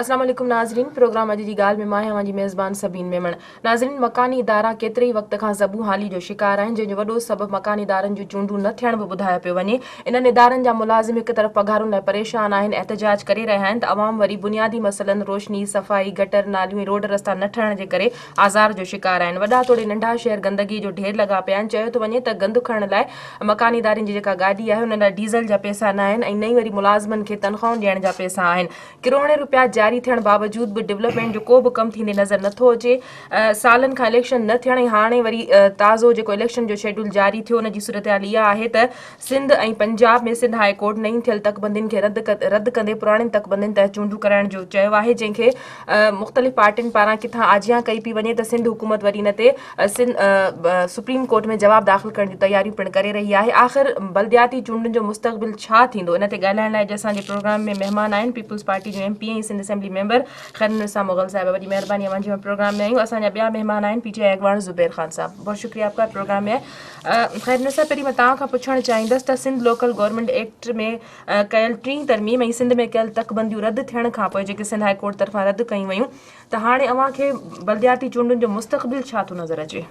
अस्सलाम वालेकुम नाज़रीन, प्रोग्राम अॼु जी ॻाल्हि में मां आहियां जी मेज़बान सबीन मेमण। नाज़रीन, मकानी इदारा केतिरे ई वक़्त खां ज़बू हाली जो शिकार आहिनि, जंहिंजो वॾो सबबु मकानी इदारनि जूं चूंडूं न थियण बि ॿुधायो पियो वञे। इन्हनि इदारनि जा मुलाज़िम हिकु तरफ़ पघारुनि लाइ परेशान आहिनि, एहतजाज करे रहिया आहिनि, त अवाम वरी बुनियादी मसइलनि रोशनी, सफ़ाई, गटर नालियूं, रोड रस्ता न ठहण जे करे आज़ार जो शिकार आहिनि। वॾा तोड़े नंढा शहर गंदगी जो ढेर लॻा पिया आहिनि। चयो थो वञे त गंद खणण लाइ मकानी इदारनि जी जेका गाॾी आहे हुन लाइ डीज़ल जा पैसा न आहिनि ऐं नई वरी मुलाज़िमनि खे तनख़्वाहूं ॾियण जा पैसा आहिनि। किरोड़े रुपया जारी थियण बावजूद बि डेवलपमेंट जो को बि कमु थींदे नज़र नथो अचे। सालनि खां इलेक्शन न थियण ऐं हाणे वरी ताज़ो जेको इलेक्शन जो शेड्यूल जारी थियो, उनजी सूरत हाल इहा आहे त सिंध ऐं पंजाब में सिंध हाई कोर्ट नई थियल तकबंदियुनि खे रद्द कंदे पुराणियुनि तकबंदियुनि तहत चूंडूं कराइण जो चयो आहे, जंहिंखे मुख़्तलिफ़ पार्टियुनि पारां किथां आजियां कई पई वञे त सिंध हुकूमत वरी इन ते सुप्रीम कोर्ट में जवाबु दाख़िल करण जूं तयारियूं पिणु करे रही आहे। आख़िर बल्दियाती चूंडुनि जो मुस्तक़बिल छा थींदो, इन ते ॻाल्हाइण लाइ अॼु असांजे प्रोग्राम में महिमान आहिनि पीपल्स पार्टी जो MP ऐं सिंध असेंबली मेंबर खैरुन्निसा मुग़ल साहिब। वॾी महिरबानी अवां जी प्रोग्राम में आयूं। असांजा ॿिया महिमान आहिनि PTI अगवान ज़ुबैर ख़ान साहब। बहुत शुक्रिया आपका प्रोग्राम में। खैरुन्निसा, पहिरीं मां तव्हां खां पुछणु चाहींदसि त सिंध लोकल गवर्नमेंट एक्ट में कयल 3 तरमीम ऐं सिंध में कयल तकबंदियूं रद्द थियण खां पोइ जेके सिंध हाई कोर्ट तरफ़ां रद्द कयूं वयूं, त हाणे अव्हां खे बल्दियाती चूंडुनि जो मुस्तक़बिल छा थो नज़र अचे?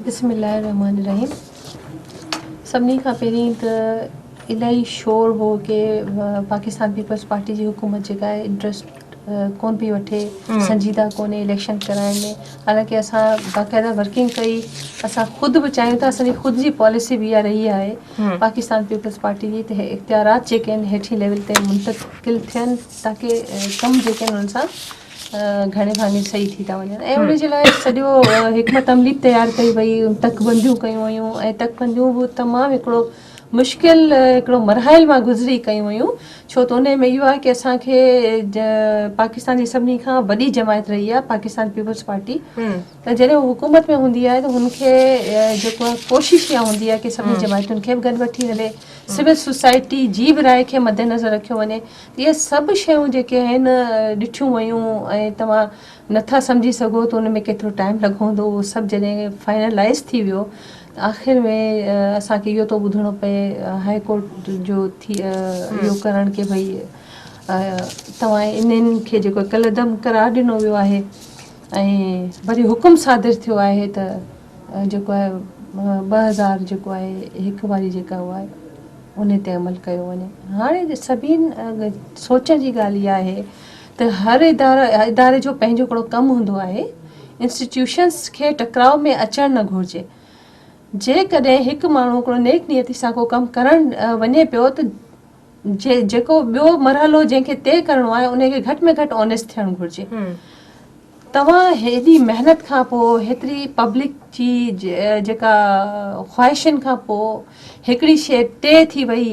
बिस्मिल्लाहिर्रहमानिर्रहीम। सभिनी खां पहिरीं त इलाही शोर हो कि पाकिस्तान पीपल्स पार्टी जी हुकूमत जेका आहे इंट्रस्ट कोन पई वठे, संजीदा कोन्हे इलेक्शन कराइण में। हालांकि असां बाक़ाइदा वर्किंग कई, असां ख़ुदि बि चाहियूं था, असांजी ख़ुदि जी पॉलिसी बि इहा रही आहे पाकिस्तान पीपल्स पार्टी जी, त इख्तियारात जेके आहिनि हेठि लेवल ते मुंतकिल थियनि ताकी कम जेके आहिनि उन्हनि सां घणे भाङे सही थी था वञनि। ऐं उन जे लाइ सॼो हिकमत अमली तयारु कई वई, तकबंदियूं कयूं वयूं ऐं तकबंदियूं बि तमामु हिकिड़ो मुश्किल हिकिड़ो मरहल मां गुज़री कयूं वयूं, छो त उन में इहो आहे कि असांखे पाकिस्तान जी सभिनी खां वॾी जमायत रही आहे पाकिस्तान पीपल्स पार्टी। त जॾहिं हू हुकूमत में हूंदी आहे त हुनखे जेको आहे कोशिशि इहा हूंदी आहे कि सभिनी जमायतुनि खे बि गॾु वठी हले, सिविल सोसाइटी जी बि राय खे मद्देनज़र रखियो वञे। इहे सभु शयूं जेके आहिनि ॾिठियूं वयूं ऐं तव्हां नथा सम्झी सघो त उन में केतिरो टाइम लॻंदो। उहो सभु जॾहिं फाइनलाइज़ थी वियो आख़िर में असांखे इहो थो ॿुधणो पए हाई कोर्ट जो थी इहो करण कि भई तव्हां इन्हनि खे जेको कलदम करार ॾिनो वियो आहे ऐं वरी हुकुम सादिर थियो आहे त जेको आहे 2000 जेको आहे हिकु वारी जेका उहा आहे उन ते अमल कयो वञे। हाणे सभिनी सोचण जी ॻाल्हि इहा आहे त हर इदारे जो पंहिंजो हिकिड़ो कमु हूंदो आहे। इंस्टीट्यूशन्स खे टकराव में अचणु न घुरिजे। जेकॾहिं हिकु माण्हू हिकिड़ो नेक नियती सां को कमु करणु वञे पियो त जेको ॿियो मरहलो जंहिंखे तय करिणो आहे उनखे घटि में घटि ऑनेस्ट थियणु घुरिजे। तव्हां हेॾी महिनत खां पोइ, हेतिरी पब्लिक जी जेका ख़्वाहिशनि खां पोइ हिकिड़ी शइ तय थी वई,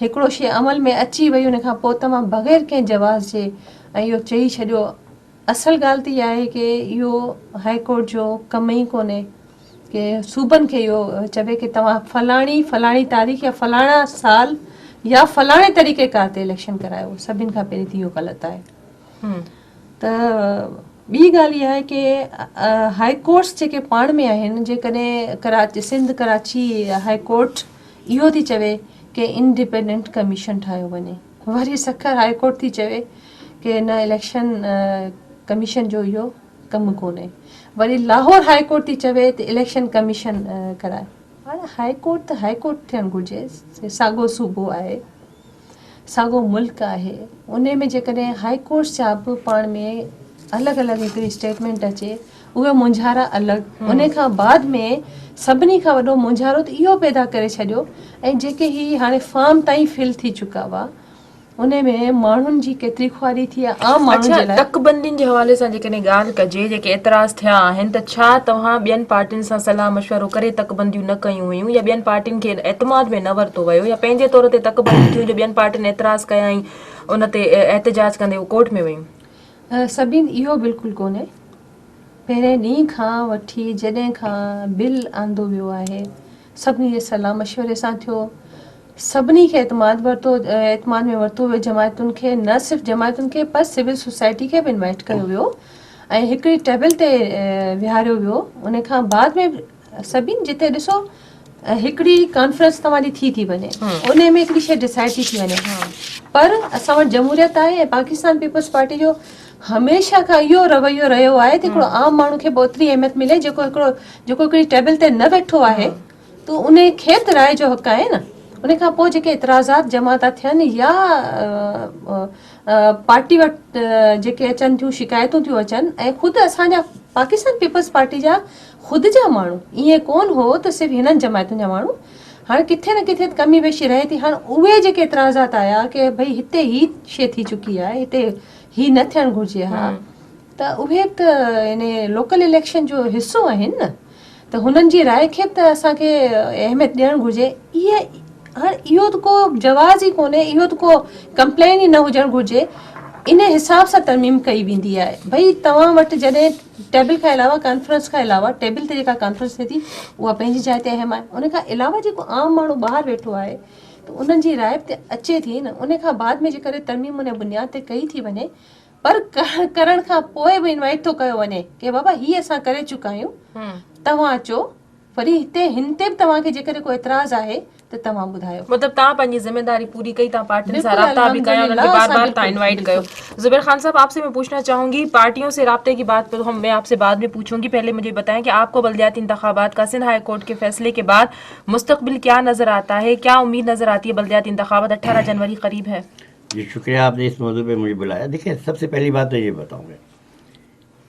हिकिड़ो शइ अमल में अची वई, उन खां पोइ तव्हां बग़ैर कंहिं जवाज़ जे ऐं इहो चई छॾियो। असल ॻाल्हि त इहा आहे कि इहो हाई कोर्ट जो कमु ई कोन्हे कि सूबनि खे इहो चवे कि तव्हां फलाणी तारीख़ या फलाणा साल या फलाणे तरीक़ेकार ते इलेक्शन करायो। सभिनि खां पहिरीं त इहो ग़लति आहे। त ॿी ॻाल्हि इहा आहे कि हाई कोर्ट्स जेके पाण में आहिनि, जेकॾहिं सिंध कराची हाई कोर्ट इहो थी चवे कि इंडिपेंडेंट कमीशन ठाहियो वञे, वरी सखर हाई कोर्ट थी चवे कि न इलेक्शन कमीशन जो इहो कमु कोन्हे, वरी लाहौर हाई कोर्ट थी चवे त इलेक्शन कमीशन कराए। हाणे हाई कोर्ट त हाई कोर्ट थियणु घुरिजे। साॻियो सूबो आहे, साॻियो मुल्क आहे, उन में जेकॾहिं हाई कोर्ट्स जा बि पाण में अलॻि अलॻि हिकिड़ी स्टेटमेंट अचे, उहे मुंझारा अलॻि, उन खां बाद में सभिनी खां वॾो मुंझारो त इहो पैदा करे छॾियो ऐं जेके ही हाणे फार्म ताईं फिल थी चुका हुआ उन में माण्हुनि जी केतिरी ख्वारी थी आहे आम माण्हुनि जे लाइ। तकबंदियुनि जे हवाले सां जेकॾहिं ॻाल्हि कजे, जेके एतिराज़ थिया आहिनि, त छा तव्हां ॿियनि पार्टियुनि सां सलाह मशवरो करे तकबंदियूं न कयूं हुयूं, या ॿियनि पार्टियुनि खे एतमाद में न वरितो वियो, या पंहिंजे तौर ते तकबंदियूं थियूं जो ॿियनि पार्टियुनि एतिराज़ कया ऐं उन ते एहतजाज कंदे उहो कोर्ट में वयूं? सभिनि इहो बिल्कुलु कोन्हे। पहिरें ॾींहं खां वठी जॾहिं खां बिल आंदो वियो आहे सभिनी जे सलाह मशवरे सां थियो, सभिनी खे एतमाद में वरितो वियो। जमायतुनि खे, न सिर्फ़ु जमायतुनि खे पर सिविल सोसाइटी खे बि इनवाइट कयो वियो ऐं हिकिड़ी टेबल ते विहारियो वियो। उन खां बाद में सभिनी जिते ॾिसो हिकिड़ी कॉन्फ्रेंस तव्हांजी थी वञे, उन में हिकिड़ी शइ डिसाइड थी वञे, पर असां वटि जमहूरियत आहे ऐं पाकिस्तान पीपल्स पार्टी जो हमेशह खां इहो रवैयो रहियो आहे त हिकिड़ो आम माण्हू खे ओतिरी अहमियत मिले जेको हिकिड़ी टेबल ते न वेठो आहे, त उन खे त राय जो हक़ आहे न। उन खां पोइ जेके इतराज़ात जमा था थियनि या पार्टी वटि जेके अचनि थियूं, शिकायतूं थियूं अचनि, ऐं ख़ुदि असांजा पाकिस्तान पीपल्स पार्टी जा ख़ुदि जा माण्हू, ईअं कोन हो त सिर्फ़ु हिननि जमायतुनि जा माण्हू, हाणे किथे न किथे कमी बेशी रहे थी। हाणे उहे जेके इतराज़ात आया कि भई हिते ही शइ थी चुकी आहे, हिते ही न थियणु घुरिजे हा, त उहे त इन लोकल इलेक्शन जो हिसो आहिनि न, त हुननि जी राय खे त असांखे अहमियत ॾियणु घुरिजे। इहे हाणे इहो त को जवाज़ ई कोन्हे, इहो त को कंप्लेन ई न हुजणु घुरिजे। इन हिसाब सां तरमीम कई वेंदी आहे। भई तव्हां वटि जॾहिं टेबल खां अलावा, कॉन्फ्रेंस खां अलावा, टेबल ते जेका कॉन्फ्रेंस थिए थी उहा पंहिंजी जाइ ते अहम आहे, उन खां अलावा जेको आम माण्हू ॿाहिरि वेठो आहे त उन्हनि जी राय ते अचे थी न। उन खां बाद में जेकॾहिं तरमीम उन बुनियाद ते कई थी वञे, पर करण खां पोइ बि इनवाइट थो कयो वञे कि बाबा हीअ असां करे चुका आहियूं, तव्हां अचो वरी हिन ते बि तव्हांखे जेकॾहिं को एतिराज़ आहे त तव्हां ॿुधायो। मतलब तव्हां पंहिंजी जिम्मेदारी पूरी कई, तव्हां पार्टियुनि से राब्ता भी कया, उन्हें बार बार तव्हां इनवाइट कयो। जुबैर खान साहब, आपसे मैं पूछना चाहूंगी, पार्टियों से राब्ते की बात तो मैं आपसे बाद में पूछूंगी, पहले मुझे बताएं कि आपको बल्दियाती इंतखाबात का सिंध हाई कोर्ट के फैसले के बाद मुस्तकबिल क्या नजर आता है, क्या उम्मीद नजर आती है? बल्दियाती इंतखाबात 18 जनवरी करीब है। जी शुक्रिया, आपने इस मौजू पे मुझे बुलाया। देखिए, सबसे पहली बात तो ये बताऊँगा,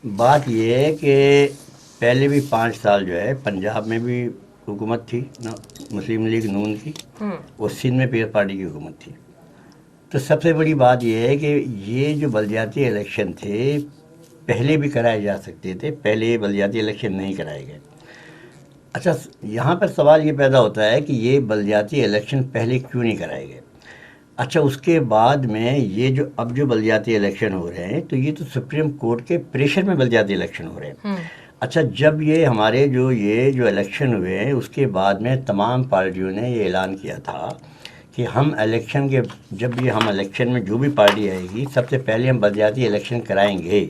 बात ये है कि पहले भी 5 साल जो है पंजाब में भी हुकूमत थी ना, मुस्लिम लीग नून की, और सिंध में पीपल्स पार्टी की हुकूमत थी। तो सबसे बड़ी बात यह है कि ये जो बल्दियाती इलेक्शन थे पहले भी कराए जा सकते थे, पहले ये बल्दियाती इलेक्शन नहीं कराए गए। अच्छा, यहाँ पर सवाल ये पैदा होता है कि ये बल्दियाती इलेक्शन पहले क्यों नहीं कराए गए। अच्छा, उसके बाद में ये जो अब जो बल्दियाती इलेक्शन हो रहे हैं, तो ये तो सुप्रीम कोर्ट के प्रेशर में बल्दियाती इलेक्शन हो रहे हैं। अच्छा, जब ये हमारे जो इलेक्शन हुए हैं, उसके बाद में तमाम पार्टियों ने ये ऐलान किया था कि हम इलेक्शन में जो भी पार्टी आएगी, सबसे पहले हम बल्दियाती इलेक्शन कराएंगे।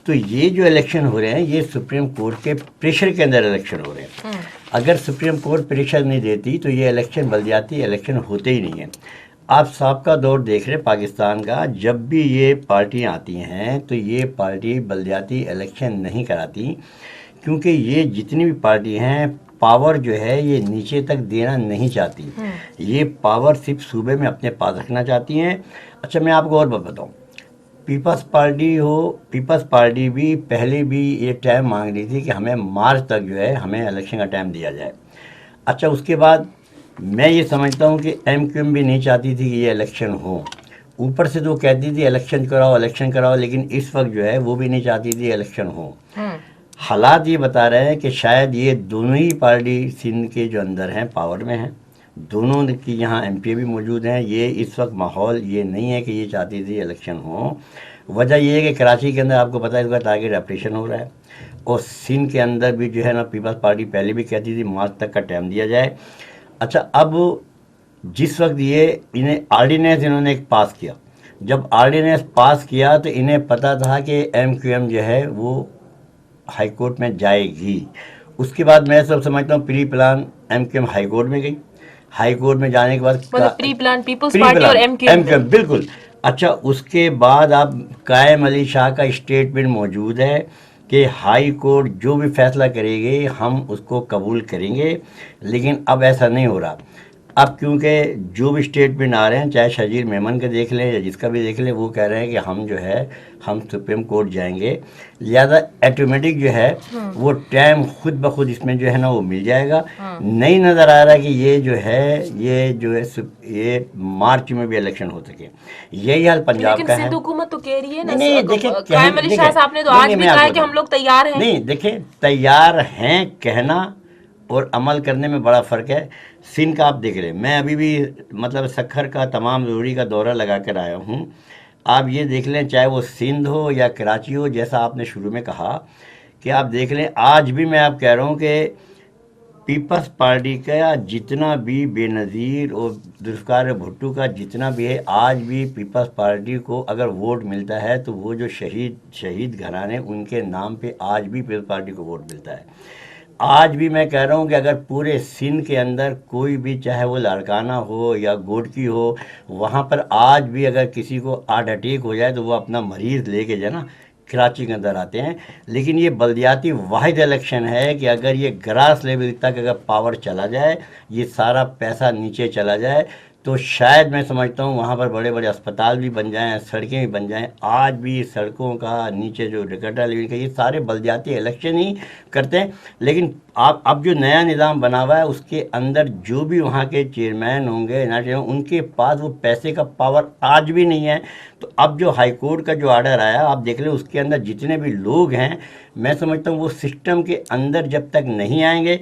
तो ये जो इलेक्शन हो रहे हैं, ये सुप्रीम कोर्ट के प्रेशर के अंदर इलेक्शन हो रहे हैं। अगर सुप्रीम कोर्ट प्रेशर नहीं देती तो ये इलेक्शन, बल्दियाती इलेक्शन होते ही नहीं है। आप साबका दौर देख रहे हैं पाकिस्तान का, जब भी ये पार्टियां आती हैं तो ये पार्टी बल्दियाती इलेक्शन नहीं कराती, क्योंकि ये जितनी भी पार्टी हैं पावर जो है ये नीचे तक देना नहीं चाहती, ये पावर सिर्फ सूबे में अपने पास रखना चाहती हैं। अच्छा, मैं आपको और बताऊँ, पीपल्स पार्टी भी पहले भी ये टाइम मांग रही थी कि हमें मार्च तक जो है हमें इलेक्शन का टाइम दिया जाए। अच्छा, उसके बाद मैं ये समझता हूँ कि MQM भी नहीं चाहती थी कि ये इलेक्शन हो, ऊपर से तो कहती थी इलेक्शन कराओ, लेकिन इस वक्त जो है वो भी नहीं चाहती थी इलेक्शन हो। हालात ये बता रहे हैं कि शायद ये दोनों ही पार्टी सिंध के जो अंदर हैं पावर में हैं, दोनों की यहाँ MP भी मौजूद हैं। ये इस वक्त माहौल ये नहीं है कि ये चाहती थी इलेक्शन हो। वजह ये है कि कराची के अंदर आपको पता है इस बार टारगेट ऑपरेशन हो रहा है, और सिंध के अंदर भी जो है ना पीपल्स पार्टी पहले भी कहती थी मार्च तक का टाइम दिया जाए। अच्छा, अब जिस वक्त ये इन्हें ऑर्डिनेंस इन्होंने एक पास किया, जब ऑर्डिनेंस पास किया तो इन्हें पता था कि MQM जो है वो हाई कोर्ट में जाएगी। उसके बाद मैं सब समझता हूँ pre plan MQM high court में गई, हाई कोर्ट में जाने के बाद प्री प्लान पीपल्स पार्टी और MQM बिल्कुल। अच्छा, उसके बाद अब कायम अली शाह का स्टेटमेंट मौजूद है कि हाई कोर्ट जो भी फैसला करेगी हम उसको कबूल करेंगे, लेकिन अब ऐसा नहीं हो रहा। अब क्योंकि जो भी स्टेटमेंट आ रहे हैं, चाहे शजीर मेमन का देख लें या जिसका भी देख लें, वो कह रहे हैं कि हम जो है हम सुप्रीम कोर्ट जाएंगे, लिहाजा ऑटोमेटिक जो है वो टाइम खुद ब खुद इसमें जो है ना वो मिल जाएगा। नहीं नज़र आ रहा कि ये जो है ये मार्च में भी इलेक्शन हो सके। यही हाल पंजाब का है। सिंध हुकूमत तो कह रही है ना, नहीं, देखिए कायम अली शाह साहब ने तो आज भी कहा है कि हम लोग तैयार हैं। नहीं, देखिए, तैयार हैं कहना और अमल करने में बड़ा फ़र्क है। सिंध का आप देख रहे हैं, मैं अभी भी मतलब सखर का तमाम ज़रूरी का दौरा लगा कर आया हूँ। आप ये देख लें, चाहे वो सिंध हो या कराची हो, जैसा आपने शुरू में कहा कि आप देख लें, आज भी मैं आप कह रहा हूँ कि पीपल्स पार्टी का जितना भी बेनज़ीर और जुल्फ़िकार भुट्टो का जितना भी है, आज भी पीपल्स पार्टी को अगर वोट मिलता है तो वो जो शहीद घराने उनके नाम पे आज भी पीपल्स पार्टी को वोट मिलता है। آج بھی میں کہہ رہا ہوں کہ اگر پورے سندھ کے اندر کوئی بھی چاہے وہ لاڑکانہ ہو یا گوٹکی ہو، وہاں پر آج بھی اگر کسی کو ہارٹ اٹیک ہو جائے تو وہ اپنا مریض لے کے جو ہے نا کراچی کے اندر آتے ہیں. لیکن یہ بلدیاتی واحد الیکشن ہے کہ اگر یہ گراس لیول تک اگر پاور چلا جائے، یہ سارا پیسہ نیچے چلا جائے، تو شاید میں سمجھتا ہوں وہاں پر بڑے بڑے اسپتال بھی بن جائیں، سڑکیں بھی بن جائیں. آج بھی سڑکوں کا نیچے جو ڈکٹا لیول کا یہ سارے بلدیاتی الیکشن ہی کرتے ہیں. لیکن اب جو نیا نظام بنا ہوا ہے اس کے اندر جو بھی وہاں کے چیئرمین ہوں گے ان کے پاس وہ پیسے کا پاور آج بھی نہیں ہے. تو اب جو ہائی کورٹ کا جو آرڈر آیا آپ دیکھ لیں، اس کے اندر جتنے بھی لوگ ہیں میں سمجھتا ہوں وہ سسٹم کے اندر جب تک نہیں آئیں گے.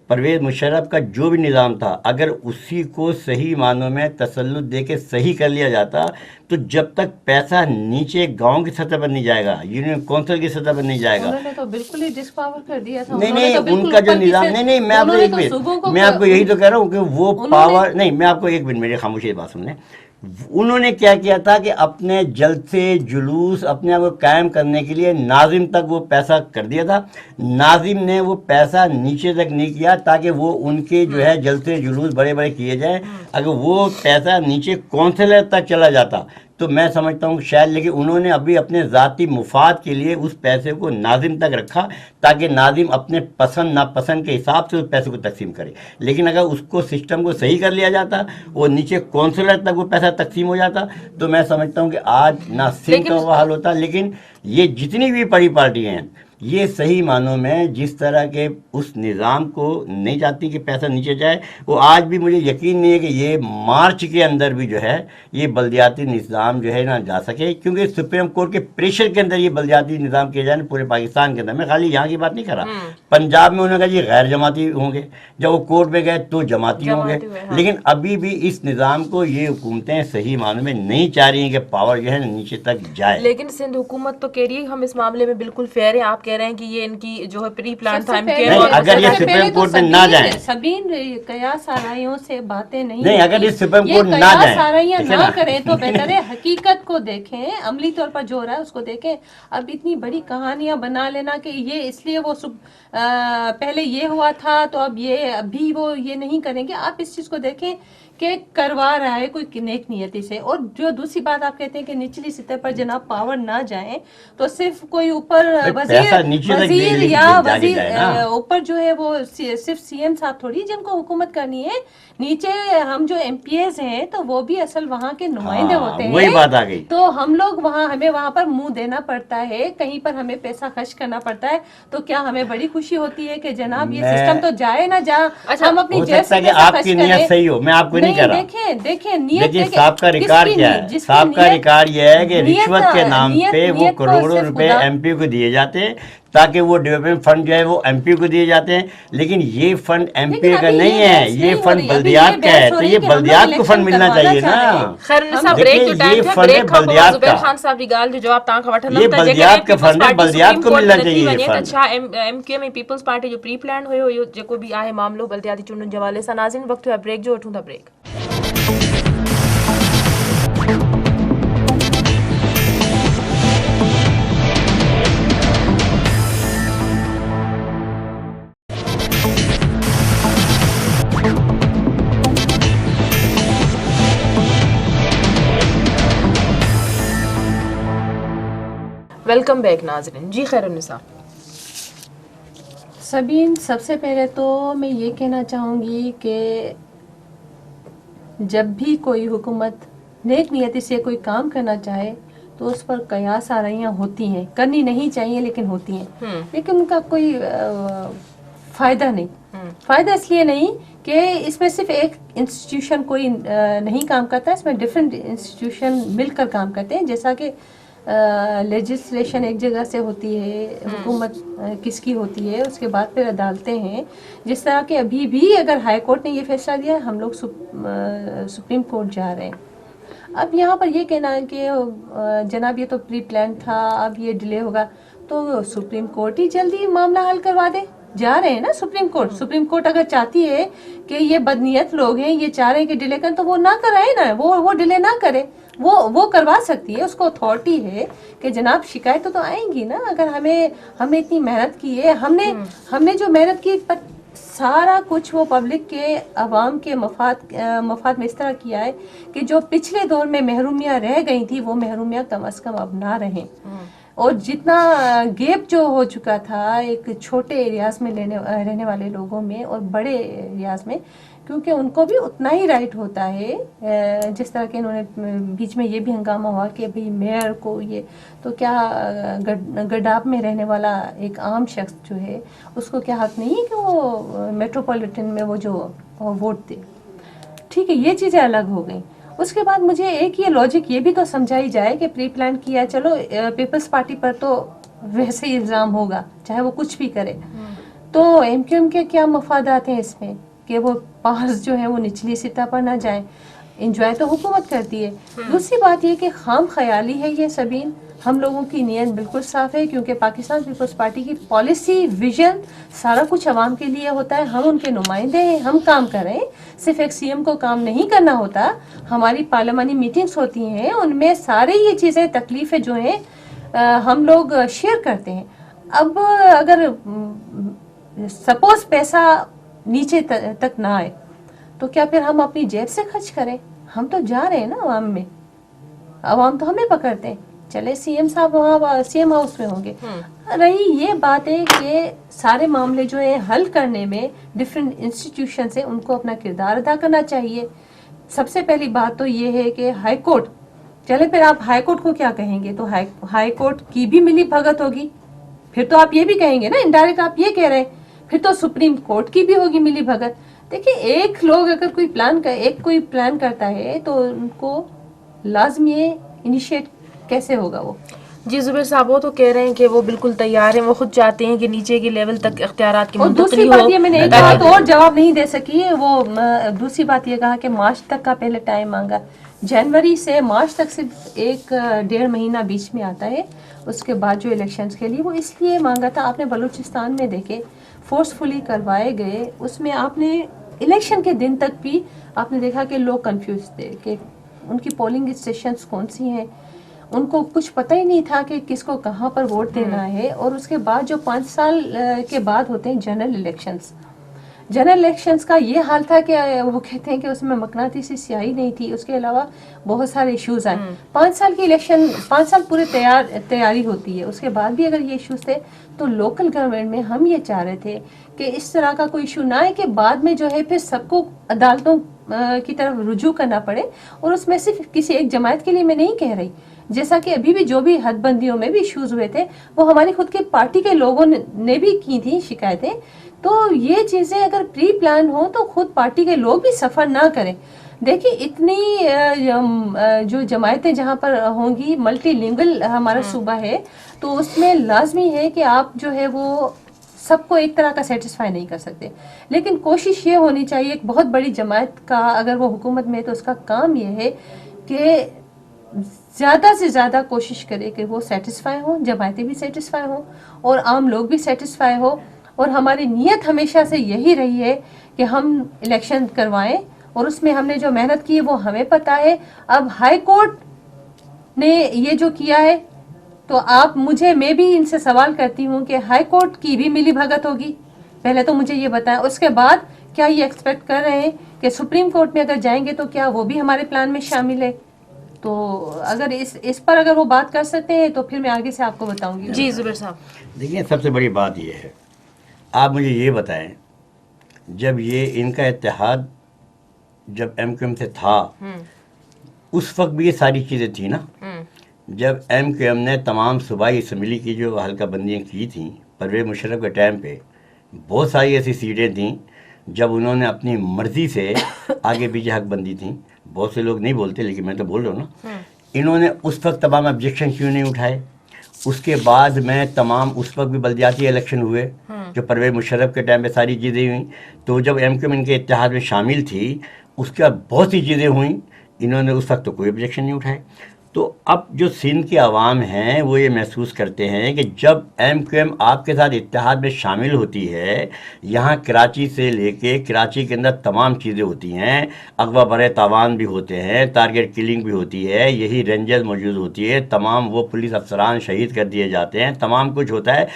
پرویز مشرف کا جو بھی نظام تھا اگر اسی کو صحیح معنوں میں تسلط دے کے صحیح کر لیا جاتا، تو جب تک پیسہ نیچے گاؤں کی سطح پر نہیں جائے گا، یونین کونسل کی سطح پر نہیں جائے گا. انہوں نے تو بالکل ہی ڈسپاور کر دیا تھا. نہیں ان کا جو نظام نہیں میں آپ کو یہی تو کہہ رہا ہوں کہ وہ پاور نہیں. میں آپ کو ایک منٹ میری خاموشی بات سن لیں. انہوں نے کیا کیا تھا کہ اپنے جلسے جلوس اپنے آپ کو قائم کرنے کے لیے ناظم تک وہ پیسہ کر دیا تھا. ناظم نے وہ پیسہ نیچے تک نہیں کیا تاکہ وہ ان کے جو ہے جلسے جلوس بڑے بڑے کیے جائیں. اگر وہ پیسہ نیچے کونسلر تک چلا جاتا تو میں سمجھتا ہوں شاید، لیکن انہوں نے ابھی اپنے ذاتی مفاد کے لیے اس پیسے کو ناظم تک رکھا تاکہ ناظم اپنے پسند ناپسند کے حساب سے اس پیسے کو تقسیم کرے. لیکن اگر اس کو سسٹم کو صحیح کر لیا جاتا اور نیچے کونسلر تک وہ پیسہ تقسیم ہو جاتا تو میں سمجھتا ہوں کہ آج نہ سندھ کا وہ حال ہوتا. لیکن یہ جتنی بھی بڑی پارٹیاں ہیں یہ صحیح معنوں میں جس طرح کے اس نظام کو نہیں چاہتی کہ پیسہ نیچے جائے، وہ آج بھی مجھے یقین نہیں ہے کہ یہ مارچ کے اندر بھی جو ہے یہ بلدیاتی نظام جو ہے نہ جا سکے. کیونکہ سپریم کورٹ کے پریشر کے اندر یہ بلدیاتی نظام کیے جائیں پورے پاکستان کے اندر. میں خالی یہاں کی بات نہیں کر رہا. پنجاب میں انہوں نے کہا یہ غیر جماعتی ہوں گے، جب وہ کورٹ میں گئے تو جماعتی ہوں گے. لیکن ابھی بھی اس نظام کو یہ حکومتیں صحیح معنوں میں نہیں چاہ رہی ہیں کہ پاور جو ہے نیچے تک جائے. لیکن سندھ حکومت تو کہہ رہی ہے ہم اس معاملے میں بالکل فیئر ہیں. آپ کہہ رہے ہیں کہ یہ ان کی جو ہے پری پلان تھا. اگر یہ سپریم کورٹ میں نہ جائیں، سبین قیاس آرائیوں سے باتیں نہیں اگر یہ سپریم کورٹ نہ جائیں، قیاس آرائیاں نہ کریں تو بہتر ہے. حقیقت کو دیکھیں، عملی طور پر جو ہو رہا ہے اس کو دیکھیں. اب اتنی بڑی کہانیاں بنا لینا کہ یہ اس لیے وہ پہلے یہ ہوا تھا تو اب یہ ابھی وہ یہ نہیں کریں گے. آپ اس چیز کو دیکھیں کہ کروا رہا ہے کوئی نیک نیتی سے. اور جو دوسری بات آپ کہتے ہیں کہ نچلی سطح پر جناب پاور نہ جائیں تو صرف کوئی اوپر وزیر یا وزیر اوپر جو ہے وہ صرف سی ایم صاحب تھوڑی جن کو حکومت کرنی ہے. نیچے ہم جو ایم پی ایز ہیں تو وہ بھی اصل وہاں کے نمائندے ہوتے ہیں. وہی بات آ گئی. تو ہم لوگ ہمیں وہاں پر منہ دینا پڑتا ہے، کہیں پر ہمیں پیسہ خرچ کرنا پڑتا ہے. تو کیا ہمیں بڑی خوشی ہوتی ہے کہ جناب یہ سسٹم تو جائے نہ جہاں ہم اپنی جیسے آپ کی نیت صحیح ہو. میں آپ کو نہیں کہہ رہا. دیکھیں نیت صاحب کا ریکارڈ کیا ہے. صاحب کا ریکارڈ یہ ہے کہ رشوت کے نام پہ وہ کروڑوں روپے ایم پی کو دیے جاتے ہیں تاکہ وہ ڈیولپمنٹ فنڈ جو ہے وہ ایم پی کو دیے جاتے ہیں. لیکن یہ فنڈ ایم پی کا نہیں ہے، یہ فنڈ بلدیات کا ہے. تو یہ بلدیات کو فنڈ ملنا چاہیے نا. یہ فنڈ ہے بلدیات کا. یہ بلدیات کا فنڈ ہے، بلدیات کو ملنا چاہیے یہ فنڈ. اچھا M Q M People's Party جو پری پلان ہوयो जेको भी आहे मामलो बलदियाती चूंडुनि जे हवाले सां. नाज़रीन वक़्तु आहे ब्रेक जो, वठूं था ब्रेक. ویلکم بیک ناظرین. جی خیر النساء. سبین، سب سے پہلے تو میں یہ کہنا چاہوں گی کہ جب بھی کوئی حکومت نیک نیتی سے کوئی کام کرنا چاہے تو اس پر قیاس آرائیاں ہوتی ہیں. کرنی نہیں چاہیے لیکن ہوتی ہیں. لیکن ان کا کوئی فائدہ نہیں. فائدہ اس لیے نہیں کہ اس میں صرف ایک انسٹیٹیوشن کوئی نہیں کام کرتا، اس میں ڈفرینٹ انسٹیٹیوشن مل کر کام کرتے ہیں. جیسا کہ لیجسلیشن ایک جگہ سے ہوتی ہے، حکومت کس کی ہوتی ہے، اس کے بعد پھر عدالتیں ہیں. جس طرح کہ ابھی بھی اگر ہائی کورٹ نے یہ فیصلہ دیا ہے ہم لوگ سپریم کورٹ جا رہے ہیں. اب یہاں پر یہ کہنا ہے کہ جناب یہ تو پری پلان تھا، اب یہ ڈیلے ہوگا، تو سپریم کورٹ ہی جلدی معاملہ حل کروا دے. जा रहे हैं ना सुप्रीम कोर्ट अगर चाहती है कि ये बदनीयत लोग हैं, ये चाह रहे हैं कि डिले करें, तो वो ना कराए ना, वो डिले ना करे, वो करवा सकती है, उसको अथॉरिटी है कि जनाब शिकायत तो आएंगी ना। अगर हमने इतनी मेहनत की है, हमने जो मेहनत की, पर सारा कुछ वो पब्लिक के अवाम के मफाद में इस तरह किया है कि जो पिछले दौर में महरूमियाँ रह गई थी वो महरूमियाँ कम अज़ कम अब ना रहें। और जितना गैप जो हो चुका था एक छोटे एरियाज में रहने वाले लोगों में और बड़े एरियाज में, क्योंकि उनको भी उतना ही राइट होता है। जिस तरह के इन्होंने बीच में ये भी हंगामा हुआ कि भाई मेयर को ये, तो क्या गडाप में रहने वाला एक आम शख्स जो है उसको क्या हक नहीं है कि वो मेट्रोपॉलिटन में वो जो वोट दे? ठीक है, ये चीज़ें अलग हो गई। उसके बाद मुझे एक ये लॉजिक ये भी तो समझाई जाए कि प्री प्लान किया, चलो पीपल्स पार्टी पर तो वैसे ही इल्ज़ाम होगा चाहे वो कुछ भी करे, तो एमक्यूएम के क्या मफादात हैं इसमें कि वो पास जो है वो निचली सतह पर ना जाए? इंजॉय तो हुकूमत करती है। दूसरी बात ये कि खाम ख्याली है ये सबीन। हम लोगों की नीयत बिल्कुल साफ है, क्योंकि पाकिस्तान पीपल्स पार्टी की पॉलिसी विजन सारा कुछ आवाम के लिए होता है। हम उनके नुमाइंदे हैं, हम काम कर रहे हैं। सिर्फ एक सीएम को काम नहीं करना होता, हमारी पार्लियामानी मीटिंग्स होती हैं, उनमें सारे ये चीज़ें तकलीफ़ें जो हैं हम लोग शेयर करते हैं। अब अगर सपोज पैसा नीचे तक ना आए तो क्या फिर हम अपनी जेब से खर्च करें? हम तो जा रहे हैं ना अवाम में, अवाम तो हमें पकड़ते हैं। चले सीएम साहब वहाँ सीएम हाउस में होंगे। रही ये बात है कि सारे मामले जो है हल करने में डिफरेंट इंस्टीट्यूशन से उनको अपना किरदार अदा करना चाहिए। सबसे पहली बात तो ये है कि हाई कोर्ट, चले फिर आप हाई कोर्ट को क्या कहेंगे? तो हाई कोर्ट की भी मिली भगत होगी, फिर तो आप ये भी कहेंगे ना, इनडायरेक्ट आप ये कह रहे हैं, फिर तो सुप्रीम कोर्ट की भी होगी मिली भगत। देखिए, एक लोग अगर कोई प्लान करता है तो उनको लाजमी इनिशिएट कैसे होगा वो? जी जुबैर साहब, वो तो कह रहे हैं कि वो बिल्कुल तैयार हैं, वो खुद चाहते हैं कि नीचे के लेवल तक इख्तियारात की और मुंतकिली दूसरी हो। बात ये, मैंने एक बात और जवाब नहीं दे सकी, वो दूसरी बात ये कहा कि मार्च तक का पहले टाइम मांगा। जनवरी से मार्च तक सिर्फ 1-1.5 महीना बीच में आता है, उसके बाद जो इलेक्शंस के लिए वो इसलिए मांगा था। आपने बलूचिस्तान में देखे फोर्सफुली करवाए गए, उसमें आपने इलेक्शन के दिन तक भी आपने देखा कि लोग कंफ्यूज थे कि उनकी पोलिंग स्टेशंस कौन सी हैं, उनको कुछ पता ही नहीं था कि किसको कहाँ पर वोट देना है। और उसके बाद जो 5 साल के बाद होते हैं जनरल इलेक्शंस का ये हाल था कि वो कहते हैं कि उसमें मकनातीसी स्याही नहीं थी, उसके अलावा बहुत सारे इश्यूज आए। 5 साल की इलेक्शन, 5 साल पूरे तैयारी होती है, उसके बाद भी अगर ये इश्यूज थे तो लोकल गवर्नमेंट में हम ये चाह रहे थे कि इस तरह का कोई इशू ना आए कि बाद में जो है फिर सबको अदालतों की तरफ रुजू करना पड़े। और उसमें सिर्फ किसी एक जमात के लिए मैं नहीं कह रही, जैसा कि अभी भी जो भी हदबंदियों में भी इश्यूज हुए थे वो हमारी खुद के पार्टी के लोगों ने भी की थी शिकायतें। तो ये चीज़ें अगर प्री प्लान हो तो खुद पार्टी के लोग भी सफ़र ना करें। देखिए, इतनी जो जमायतें जहाँ पर होंगी, मल्टीलिंगुअल हमारा सूबा है, तो उसमें लाजमी है कि आप जो है वो सबको एक तरह का सेटिस्फाई नहीं कर सकते। लेकिन कोशिश ये होनी चाहिए, एक बहुत बड़ी जमात का अगर वो हुकूमत में है तो उसका काम ये है कि ज़्यादा से ज़्यादा कोशिश करे कि वो सेटिस्फाई हो, जमायतें भी सेटिस्फाई हो और आम लोग भी सेटिस्फाई हो। और हमारी नीयत हमेशा से यही रही है कि हम इलेक्शन करवाएं, और उसमें हमने जो मेहनत की है वो हमें पता है। अब हाई कोर्ट ने ये जो किया है तो मैं भी इनसे सवाल करती हूँ कि हाई कोर्ट की भी मिली भगत होगी? पहले तो मुझे ये बताएं। उसके बाद क्या ये एक्सपेक्ट कर रहे हैं कि सुप्रीम कोर्ट में अगर जाएंगे तो क्या वो भी हमारे प्लान में शामिल है? तो अगर इस पर अगर वो बात कर सकते हैं तो फिर मैं आगे से आपको बताऊंगी। जी जुबैर साहब, देखिए, सबसे बड़ी बात ये है, आप मुझे ये बताएं, जब ये इनका इत्तेहाद जब एमक्यूएम से था उस वक्त भी ये सारी चीज़ें थी ना। जब एमक्यूएम ने तमाम सूबाई असम्बली की जो हल्का बंदियाँ की थी परवेज़ मुशर्रफ के टाइम पे, बहुत सारी ऐसी सीटें थीं जब उन्होंने अपनी मर्ज़ी से आगे पीछे हक बंदी थी। बहुत से लोग नहीं बोलते, लेकिन मैं तो बोल रहा हूँ ना। इन्होंने उस वक्त तमाम ऑब्जेक्शन क्यों नहीं उठाए? उसके बाद में तमाम उस वक्त भी बल्दियाती इलेक्शन हुए जो परवेज़ मुशर्रफ के टाइम पे सारी चीज़ें हुई। तो जब एमक्यूएम इनके इत्तेहाद में शामिल थी उसके बाद बहुत सी चीज़ें हुई, इन्होंने उस वक्त तो कोई ऑब्जेक्शन नहीं उठाए। تو اب جو سندھ کے عوام ہیں وہ یہ محسوس کرتے ہیں کہ جب ایم کیو ایم آپ کے ساتھ اتحاد میں شامل ہوتی ہے، یہاں کراچی سے لے کے کراچی کے اندر تمام چیزیں ہوتی ہیں، اغوا برے تاوان بھی ہوتے ہیں، ٹارگیٹ کلنگ بھی ہوتی ہے، یہی رینجرز موجود ہوتی ہے، تمام وہ پولیس افسران شہید کر دیے جاتے ہیں، تمام کچھ ہوتا ہے۔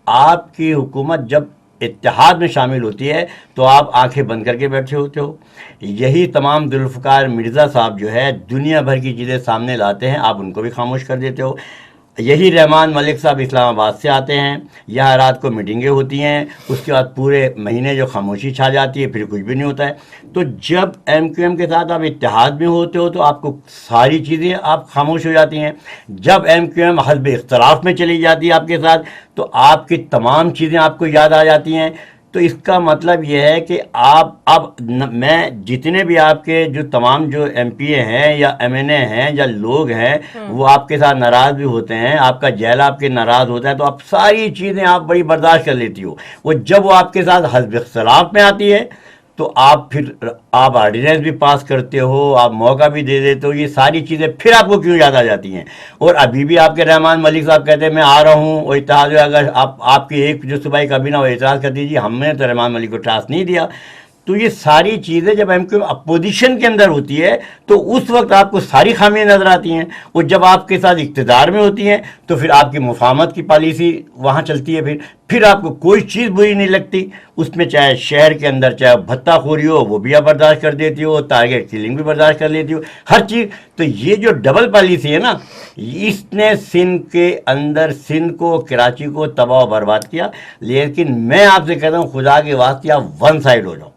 آپ کی حکومت جب اتحاد میں شامل ہوتی ہے تو آپ آنکھیں بند کر کے بیٹھے ہوتے ہو۔ یہی تمام ذوالفقار مرزا صاحب جو ہے دنیا بھر کی چیزیں سامنے لاتے ہیں، آپ ان کو بھی خاموش کر دیتے ہو۔ یہی رحمان ملک صاحب اسلام آباد سے آتے ہیں، یہاں رات کو میٹنگیں ہوتی ہیں، اس کے بعد پورے مہینے جو خاموشی چھا جاتی ہے، پھر کچھ بھی نہیں ہوتا ہے۔ تو جب ایم کیو ایم کے ساتھ آپ اتحاد میں ہوتے ہو تو آپ کو ساری چیزیں آپ خاموش ہو جاتی ہیں۔ جب ایم کیو ایم حزب اختلاف میں چلی جاتی ہے آپ کے ساتھ تو آپ کی تمام چیزیں آپ کو یاد آ جاتی ہیں۔ تو اس کا مطلب یہ ہے کہ آپ اب میں جتنے بھی آپ کے جو تمام جو ایم پی اے ہیں یا ایم این اے ہیں یا لوگ ہیں وہ آپ کے ساتھ ناراض بھی ہوتے ہیں، آپ کا جیل آپ کے ناراض ہوتا ہے، تو آپ ساری چیزیں آپ بڑی برداشت کر لیتی ہو۔ وہ جب وہ آپ کے ساتھ حزب اختلاف میں آتی ہے تو آپ پھر آپ آرڈیننس بھی پاس کرتے ہو، آپ موقع بھی دے دیتے ہو، یہ ساری چیزیں پھر آپ کو کیوں یاد آ جاتی ہیں؟ اور ابھی بھی آپ کے رحمان ملک صاحب کہتے ہیں میں آ رہا ہوں، وہ اتحاد اگر آپ کی ایک جو صوبائی کابینہ وہ اعتراض کر دیجیے، ہم نے تو رحمان ملک کو ٹاسک نہیں دیا۔ تو یہ ساری چیزیں جب ایم کیو ایم اپوزیشن کے اندر ہوتی ہے تو اس وقت آپ کو ساری خامیاں نظر آتی ہیں، اور جب آپ کے ساتھ اقتدار میں ہوتی ہیں تو پھر آپ کی مفاہمت کی پالیسی وہاں چلتی ہے، پھر آپ کو کوئی چیز بری نہیں لگتی، اس میں چاہے شہر کے اندر چاہے بھتہ خوری ہو وہ بھی آپ برداشت کر دیتی ہو، ٹارگیٹ کلنگ بھی برداشت کر لیتی ہو، ہر چیز۔ تو یہ جو ڈبل پالیسی ہے نا، اس نے سندھ کے اندر سندھ کو کراچی کو تباہ و برباد کیا۔ لیکن میں آپ سے کہتا ہوں خدا کے واسطے آپ ون سائڈ ہو جاؤ۔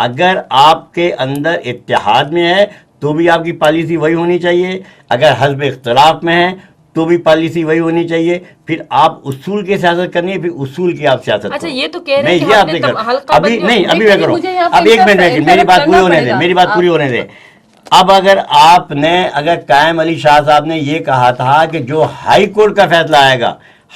اگر آپ کے اندر اتحاد میں ہے تو بھی آپ کی پالیسی وہی ہونی چاہیے، اگر حزب اختلاف میں ہے تو بھی پالیسی وہی ہونی چاہیے، پھر آپ اصول کی سیاست کرنی ہے، پھر اصول کی آپ سیاست اچھا کرو۔ یہ تو کہہ رہے میں ہیں کہ یہ ہم آپ نے سے کروں حلقہ ابھی بندیوں- نہیں، ابھی دیکھیے میں کروں، مجھے یہاں پہ اب ایک منٹ interrupt میری بات پوری کرنا ہونے پڑے دیں، گا۔ میری بات پوری ہونے دیں۔ اب اگر آپ نے اگر قائم علی شاہ صاحب نے یہ کہا تھا کہ جو ہائی کورٹ کا فیصلہ آئے گا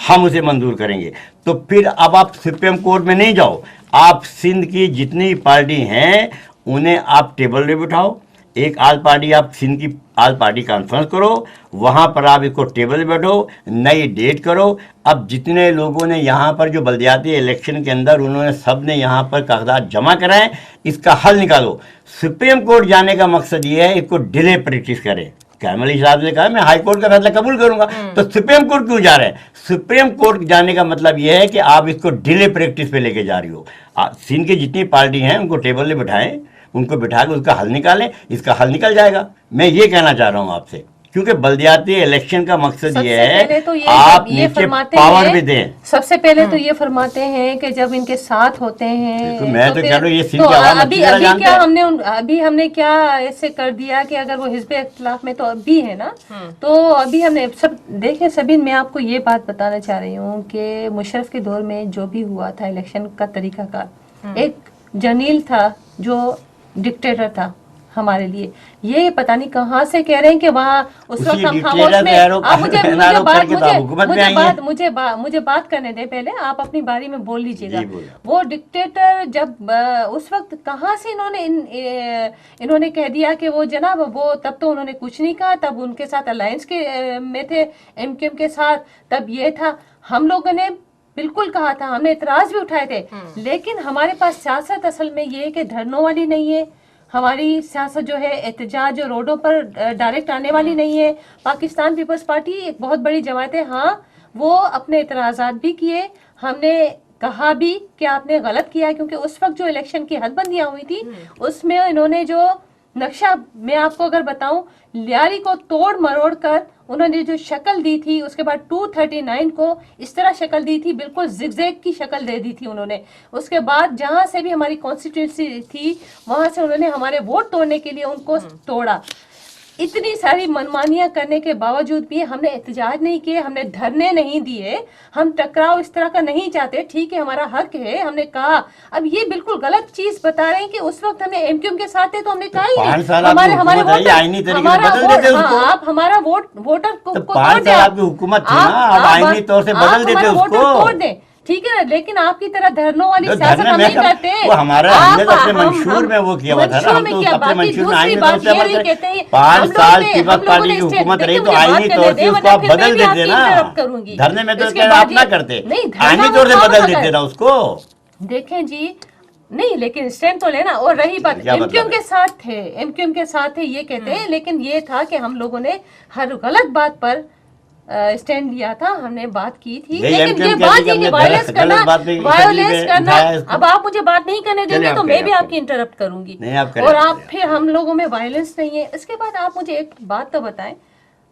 ہم اسے منظور کریں گے، تو پھر اب آپ سپریم کورٹ میں نہیں جاؤ، آپ سندھ کی جتنی پارٹی ہیں انہیں آپ ٹیبل پہ بٹھاؤ، ایک آل پارٹی آپ سندھ کی آل پارٹی کانفرنس کرو، وہاں پر آپ اس کو ٹیبل بیٹھو، نئی ڈیٹ کرو۔ اب جتنے لوگوں نے یہاں پر جو بلدیاتی الیکشن کے اندر انہوں نے سب نے یہاں پر کاغذات جمع کرائے، اس کا حل نکالو۔ سپریم کورٹ جانے کا مقصد یہ ہے اس کو ڈیلے پریکٹس کریں۔ قائم علی صاحب نے کہا میں ہائی کورٹ کا فیصلہ قبول کروں گا، تو سپریم کورٹ کیوں جا رہے ہیں؟ سپریم کورٹ جانے کا مطلب یہ ہے کہ آپ اس کو ڈیلے پریکٹس پہ لے کے جا رہی ہو۔ سندھ کی جتنی پارٹی ہیں ان کو ٹیبل پہ بٹھائیں، ان کو بٹھا کے اس کا حل نکالیں، اس کا حل نکل جائے گا۔ میں یہ کہنا چاہ رہا ہوں آپ سے، کیونکہ بلدیاتی الیکشن کا مقصد سب یہ سے ہے پہلے تو یہ آپ یہ نیچے فرماتے پاور ہیں، بھی دیں۔ سب سے پہلے تو یہ فرماتے ہیں کہ جب ان کے ساتھ ہوتے ہیں دیکھو میں تو پھر- کہہ رہا ہوں یہ سندھ تو کے عوام اچھی طرح جانتے کیا ہیں۔ ہم نے کیا ایسے کر دیا کہ اگر وہ حزب اختلاف میں تو اب بھی ہے نا، تو ابھی ہم نے سب دیکھیں سبین، میں آپ کو یہ بات بتانا چاہ رہی ہوں کہ مشرف کے دور میں جو بھی ہوا تھا الیکشن کا طریقہ کار ایک جنیل تھا جو ڈکٹیٹر تھا ہمارے لیے، یہ پتہ نہیں کہاں سے کہہ رہے ہیں کہ وہاں اس اسی وقت ہم ڈکٹیٹر خاموش سے میں آپ NRO کر کے تو آپ حکومت میں آئی ہیں۔ مجھے بات کرنے دیں پہلے، آپ اپنی باری میں بول لیجیے گا۔ جی بولو۔ وہ ڈکٹیٹر جب اس وقت کہاں سے انہوں نے کہہ دیا کہ وہ جناب وہ تب تو انہوں نے کچھ نہیں کہا، تب ان کے ساتھ الائنس کے میں تھے ایم کیو ایم کے ساتھ، تب یہ تھا، ہم لوگوں نے بالکل کہا تھا، ہم نے اعتراض بھی اٹھائے تھے، لیکن ہمارے پاس سیاست اصل میں یہ کہ دھرنوں والی نہیں ہے، ہماری سیاست جو ہے احتجاج اور روڈوں پر ڈائریکٹ آنے والی نہیں ہے۔ پاکستان پیپلز پارٹی ایک بہت بڑی جماعت ہے، ہاں وہ اپنے اعتراضات بھی کیے، ہم نے کہا بھی کہ آپ نے غلط کیا، کیونکہ اس وقت جو الیکشن کی حد بندیاں ہوئی تھی اس میں انہوں نے جو نقشہ، میں آپ کو اگر بتاؤں، لیاری کو توڑ مروڑ کر انہوں نے جو شکل دی تھی، اس کے بعد 239 کو اس طرح شکل دی تھی، بالکل زگزیگ کی شکل دے دی تھی انہوں نے۔ اس کے بعد جہاں سے بھی ہماری کانسٹیٹیوئنسی تھی وہاں سے انہوں نے ہمارے ووٹ توڑنے کے لیے ان کو توڑا۔ اتنی ساری منمانیاں کرنے کے باوجود بھی ہم نے احتجاج نہیں کیے، ہم نے دھرنے نہیں دیے، ہم ٹکراؤ اس طرح کا نہیں چاہتے، ٹھیک ہے ہمارا حق ہے، ہم نے کہا۔ اب یہ بالکل غلط چیز بتا رہے ہیں کہ اس وقت ہم نے ایم کیو ایم کے ساتھ تھے تو ہم نے کہا ہی نہیں، 5 سال آپ کی حکومت رہی، آئینی طریقے سے بدل دیتے اس کو۔ آپ ہمارا ووٹر کو تو 5 سال آپ کی حکومت تھی نا، آپ آئینی طور سے بدل دیتے اس کو۔ توڑ دیں، ठीक है, लेकिन आपकी तरह धरनों वाली जो सियासत धरने हम में नहीं करते। वो हमारा आप- हमने तो अपने हम- मंशूर में वो किया हुआ था ना, मंशूर हम में तो किया। अपने बाकी मंशूर में दूसरी आएंगे बात तो उससे ये नहीं मतलब कहते हैं, 5 हम लोग साल ने- पीपल्स हम लोगों पार्टी ने की स्टेट- हुकूमत रही देखिए, तो मुझे आईनी बात करने तौर दें, से उसको वरना आप फिर मैं बदल भी देते आपकी ना, interrupt करूंगी। धरने में तो इसके क्या बाद आप ना ये- करते, नहीं, धरना आईनी वो तौर से कौन बदल खाता है? देते ना उसको। देखें जी, नहीं लेकिन स्टैंड तो लेना। और रही बात क्या मतलब एमक्यूएम है? के साथ थे, एमक्यूएम के साथ थे ये कहते हैं, लेकिन ये था कि हम लोगों ने हर गलत बात पर स्टैंड लिया था, हमने बात की थी। यही लेकिन MQM ये कहती बात कि है कि हमने वायलेंस गलत करना, बात पे वायलेंस इसलिए करना, उठाया इसको। अब आप मुझे बात नहीं करने चलिए, देंगे आप तो करें, मैं भी आप आपकी इंटरप्ट करूंगी। नहीं, आप करें, और आप आप करें। फिर हम लोगों में वायलेंस नहीं है। इसके बाद आप मुझे एक बात तो बताएं,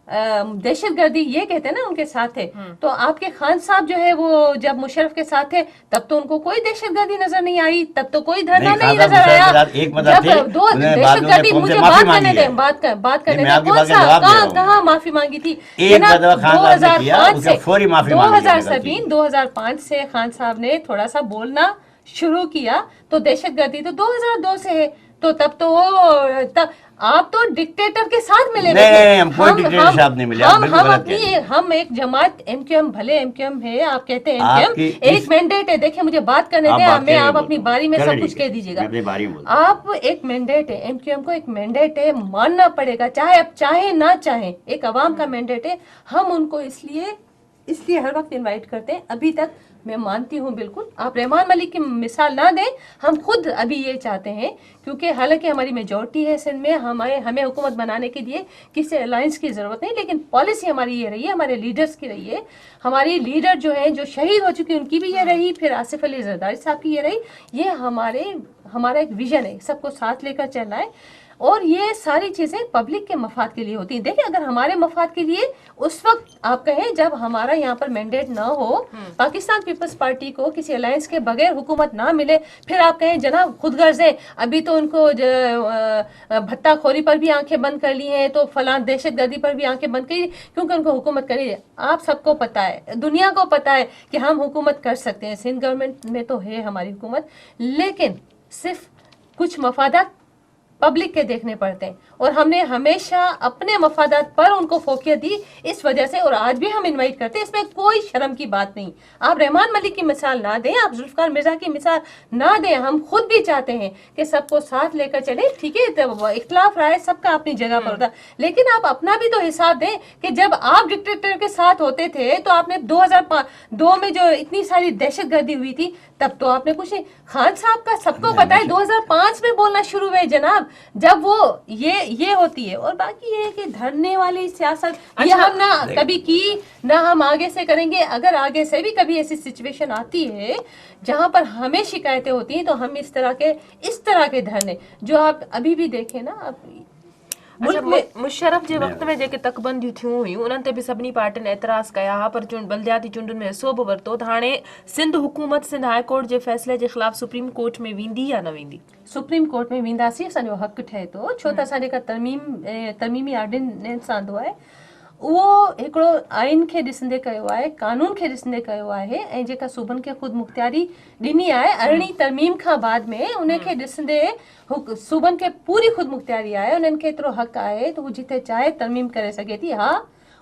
दहशतगर्दी ये कहते हैं ना उनके साथ थे, तो आपके खान साहब जो है वो जब मुशर्रफ के साथ थे तब तो उनको कोई दहशतगर्दी नजर नहीं आई, तब तो कोई धरना नहीं, नहीं खान नजर साहब आया। मुशर्रफ के साथ एक मदद थे, जब दो उन्होंने बाद में दहशतगर्दी, कौम से मुझे माफी बात मांगी करने है। दें, बात करने मैं दें, आपकी कौन बात का सा जवाब दे रहा हूँ। कहाँ माफी मांगी थी? एक जनाब, दफा खान साहब ने किया, 2005 उसका से फौरी माफी मांगी है अपनी गलती। 2005 से खान साहब ने थोड़ा सा बोलना शुरू किया तो दहशतगर्दी तो 2002 से है, तो तब तो वो तब आप तो डिक्टेटर के साथ मिले हुए थे। नहीं, हम कोई डिक्टेटर के साथ नहीं मिले, आप बिल्कुल गलत कह रहे हैं। हम एक जमात एमक्यूएम, भले एमक्यूएम है, आप कहते हैं आपकी एमक्यूएम इस- एक मैंडेट है। देखिए मुझे बात करने आप दें, बात मैं करिए, आप बोलता अपनी हूँ। बारी में चलो सब कुछ ठीक है, कह दीजिएगा। मैं अपनी बारी में बोलता आप एक मैंडेट है, एमक्यूएम को एक मैंडेट है, मानना पड़ेगा, चाहे आप चाहे ना चाहे, एक अवाम का मैंडेट है। हम उनको इसलिए हर वक्त इनवाइट करते हैं। अभी तक मैं मानती हूँ बिल्कुल, आप रहमान मलिक की मिसाल ना दें, हम खुद अभी ये चाहते हैं, क्योंकि हालांकि हमारी मेजॉरिटी है सिंध में, हमें हुकूमत बनाने के लिए किसी अलायंस की ज़रूरत नहीं, लेकिन पॉलिसी हमारी ये रही है, हमारे लीडर्स की रही है। हमारी लीडर जो है, जो शहीद हो चुकी, उनकी भी ये रही, फिर आसिफ अली जरदारी साहब की ये रही। ये हमारा एक विजन है, सबको साथ लेकर चलना है, और ये सारी चीज़ें पब्लिक के मफाद के लिए होती हैं। देखिए, अगर हमारे मफाद के लिए उस वक्त आप कहें जब हमारा यहाँ पर मैंडेट ना हो, पाकिस्तान पीपल्स पार्टी को किसी अलायंस के बगैर हुकूमत ना मिले, फिर आप कहें जनाब खुद गर्ज है, अभी तो उनको भत्ताखोरी पर भी आंखें बंद कर ली हैं, तो फलां दहशतगर्दी पर भी आंखें बंद करी क्योंकि उनको हुकूमत करी है। आप सबको पता है, दुनिया को पता है कि हम हुकूमत कर सकते हैं, सिंध गवर्नमेंट में तो है हमारी हुकूमत, लेकिन सिर्फ कुछ मफादात पब्लिक के देखने पड़ते हैं, और हमने हमेशा अपने मफादात पर उनको फोकियत दी, इस वजह से। और आज भी हम इनवाइट करते हैं, इसमें कोई शर्म की बात नहीं। आप रहमान मलिक की मिसाल ना दें, आप जुल्फकार मिर्जा की मिसाल ना दें। हम खुद भी चाहते हैं कि सबको साथ लेकर चले, ठीक है, इख्तलाफ राय सबका अपनी जगह पर होता, लेकिन आप अपना भी तो हिसाब दें कि जब आप डिक्टेटर के साथ होते थे तो आपने 2002 में जो इतनी सारी दहशतगर्दी हुई थी, तब तो आपने कुछ नहीं। खान साहब का सबको पता है 2005 में बोलना शुरू हुए जनाब, जब वो ये होती है। और बाकी ये है कि धरने वाली सियासत ये हम ना कभी की, ना हम आगे से करेंगे। अगर आगे से भी कभी ऐसी सिचुएशन आती है जहां पर हमें शिकायतें होती हैं, तो हम इस तरह के धरने जो आप अभी भी देखें ना, आप मुल्क में मुशर्रफ जे वक़्त में जेके तकबंदियूं थियूं हुयूं उन्हनि ते बि सभिनी पार्टियुनि एतिराज़ कया हा, पर बलदियाती चूंडुनि में हिसो बि वरितो। त हाणे सिंध हुकूमत सिंध हाई कोर्ट जे फ़ैसिले जे ख़िलाफ़ सुप्रीम कोर्ट में वेंदी या न वेंदी? सुप्रीम कोर्ट में वेंदासीं, असांजो हक़ ठहे थो, छो त असां जेका तरमीमी ऑर्डिनेंस आंदो आहे उहो हिकिड़ो आइन खे ॾिसंदे कयो आहे, कानून खे ॾिसंदे कयो आहे, ऐं जेका सूबनि खे ख़ुदि मुख़्तियारी ॾिनी आहे 18 तरमीम खां बाद में, उन खे ॾिसंदे सूबनि खे पूरी ख़ुदि मुख़्तियारी आहे, उन्हनि खे एतिरो हक़ आहे त हू जिथे चाहे तरमीम करे सघे थी। हा,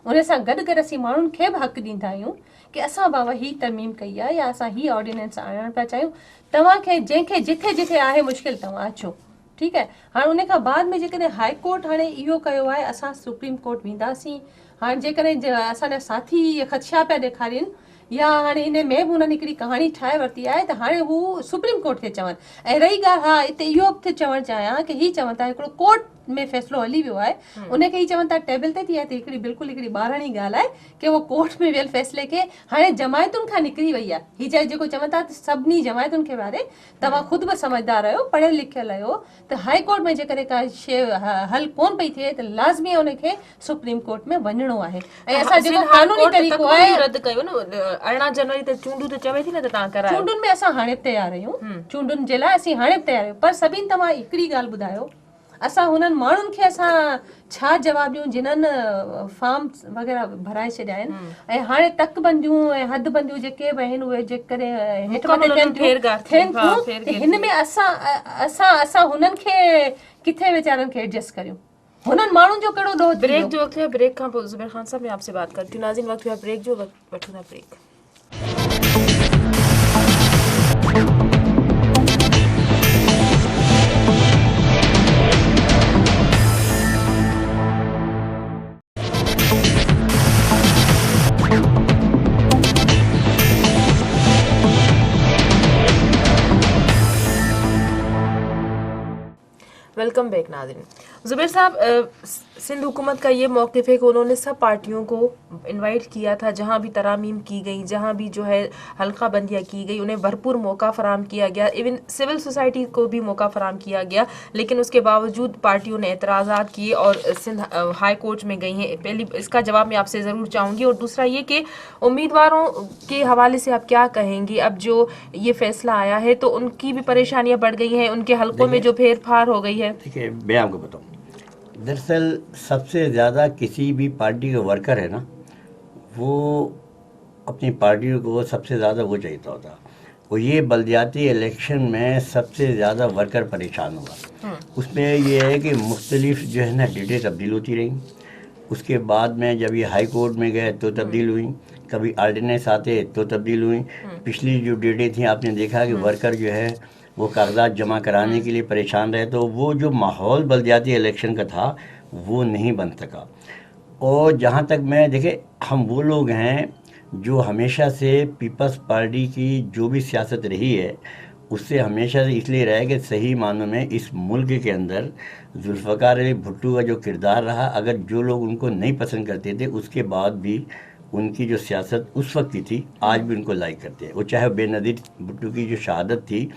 उन सां गॾु गॾु असीं माण्हुनि खे बि हक़ ॾींदा आहियूं कि असां बाबा ही तरमीम कई आहे या असां ही ऑर्डिनेंस आणणु पिया चाहियूं, तव्हांखे जंहिंखे जिथे जिथे आहे मुश्किल तव्हां अचो, ठीकु आहे। हाणे उन खां बाद में जेकॾहिं हाई कोर्ट हाणे इहो कयो आहे, असां सुप्रीम कोर्ट वेंदासीं। हाणे जेकॾहिं असांजा साथी ख़दशा पिया ॾेखारीनि, या हाणे इन में बि उन्हनि हिकिड़ी कहाणी ठाहे वरिती आहे, त हाणे हू सुप्रीम कोर्ट खे चवनि। ऐं रही ॻाल्हि, हा, हिते इहो बि चवणु चाहियां कि ही चवनि था हिकिड़ो कोर्ट में फ़ैसिलो हली वियो आहे, उनखे ही चवनि था टेबल ते थी आहे, त हिकिड़ी बिल्कुलु हिकिड़ी ॿारणी ॻाल्हि आहे कि उहो कोर्ट में वियल फ़ैसिले खे हाणे जमायतुनि खां निकिरी वई आहे। ही चाहे जेको चवनि था सभिनी जमायतुनि खे वारे, तव्हां ख़ुदि बि समझदार आहियो, पढ़ियल लिखियल आहियो, त हाई कोर्ट में जेकॾहिं का शइ हल कोन पई थिए त लाज़मी उनखे सुप्रीम कोर्ट में वञिणो आहे। ऐं असां जेको कानूनी तरीक़ो आहे रद्द कयो न 18 जनवरी ते चूंडूं त चवे थी न त तव्हां करायो। चूंडुनि में असां हाणे बि तयार आहियूं, चूंडुनि जे लाइ असीं हाणे बि तयार आहियूं, पर सभिनि तव्हां हिकिड़ी ॻाल्हि ॿुधायो, असां हुननि माण्हुनि खे असां छा जवाब ॾियूं जिन्हनि फॉर्म वग़ैरह भराए छॾिया आहिनि, ऐं हाणे तकबंदियूं ऐं हदबंदियूं जेके बि आहिनि उहे जेकॾहिं हेठि मथे थियनि थियूं, हिन में असां हुननि खे किथे वीचारनि खे एडजस्ट करियूं, हुननि माण्हुनि जो कहिड़ो ॾोह। ब्रेक जो वक्त है, ब्रेक खां पोइ ज़ुबैर खान साहब मैं आपसे बात करती हूँ। नाज़रीन, वक्त हुआ ब्रेक जो, वठूं था ब्रेक। वेलकम बैक नाज़रीन। ज़ुबैर साहब, सिंध हुकूमत का ये मौक़िफ़ है कि उन्होंने सब पार्टियों को इनवाइट किया था, जहाँ भी तरामीम की गई, जहाँ भी जो है हल्का बंदियाँ की गई, उन्हें भरपूर मौका फराम किया गया, इवन सिविल सोसाइटी को भी मौका फराम किया गया, लेकिन उसके बावजूद पार्टियों ने एतराज़ात किए और सिंध हाई कोर्ट में गई हैं। पहली इसका जवाब मैं आपसे ज़रूर चाहूँगी, और दूसरा ये कि उम्मीदवारों के हवाले से आप क्या कहेंगी? अब जो ये फैसला आया है तो उनकी भी परेशानियाँ बढ़ गई हैं, उनके हलकों में जो फेर फार हो गई है। ठीक है, मैं आपको बताऊँ, दरअसल सबसे ज़्यादा किसी भी पार्टी का वर्कर है ना, वो अपनी पार्टी को सबसे ज़्यादा वो चाहता होता, वो ये बलदियाती इलेक्शन में सबसे ज़्यादा वर्कर परेशान हुआ। उसमें ये है कि मुख्तलिफ जो है ना डेटें तब्दील होती रहीं, उसके बाद में जब ये हाई कोर्ट में गए तो तब्दील हुई, कभी आर्डिनेंस आते तो तब्दील हुई। पिछली जो डेटें थी आपने देखा कि वर्कर जो है वो कागजात जमा कराने के लिए परेशान रहे, तो वो जो माहौल बलदियाती इलेक्शन का था वो नहीं बन सका। और जहाँ तक मैं देखे, हम वो लोग हैं जो हमेशा से पीपल्स पार्टी की जो भी सियासत रही है उससे हमेशा से इसलिए रहा है कि सही मानों में इस मुल्क के अंदर जुल्फ़िकार अली भुट्टो का जो किरदार रहा, अगर जो लोग उनको नहीं पसंद करते थे उसके बाद भी उनकी जो सियासत उस वक्त की थी आज भी उनको लाइक करते हैं। वो चाहे बेनज़ीर भुट्टो की जो शहादत थी,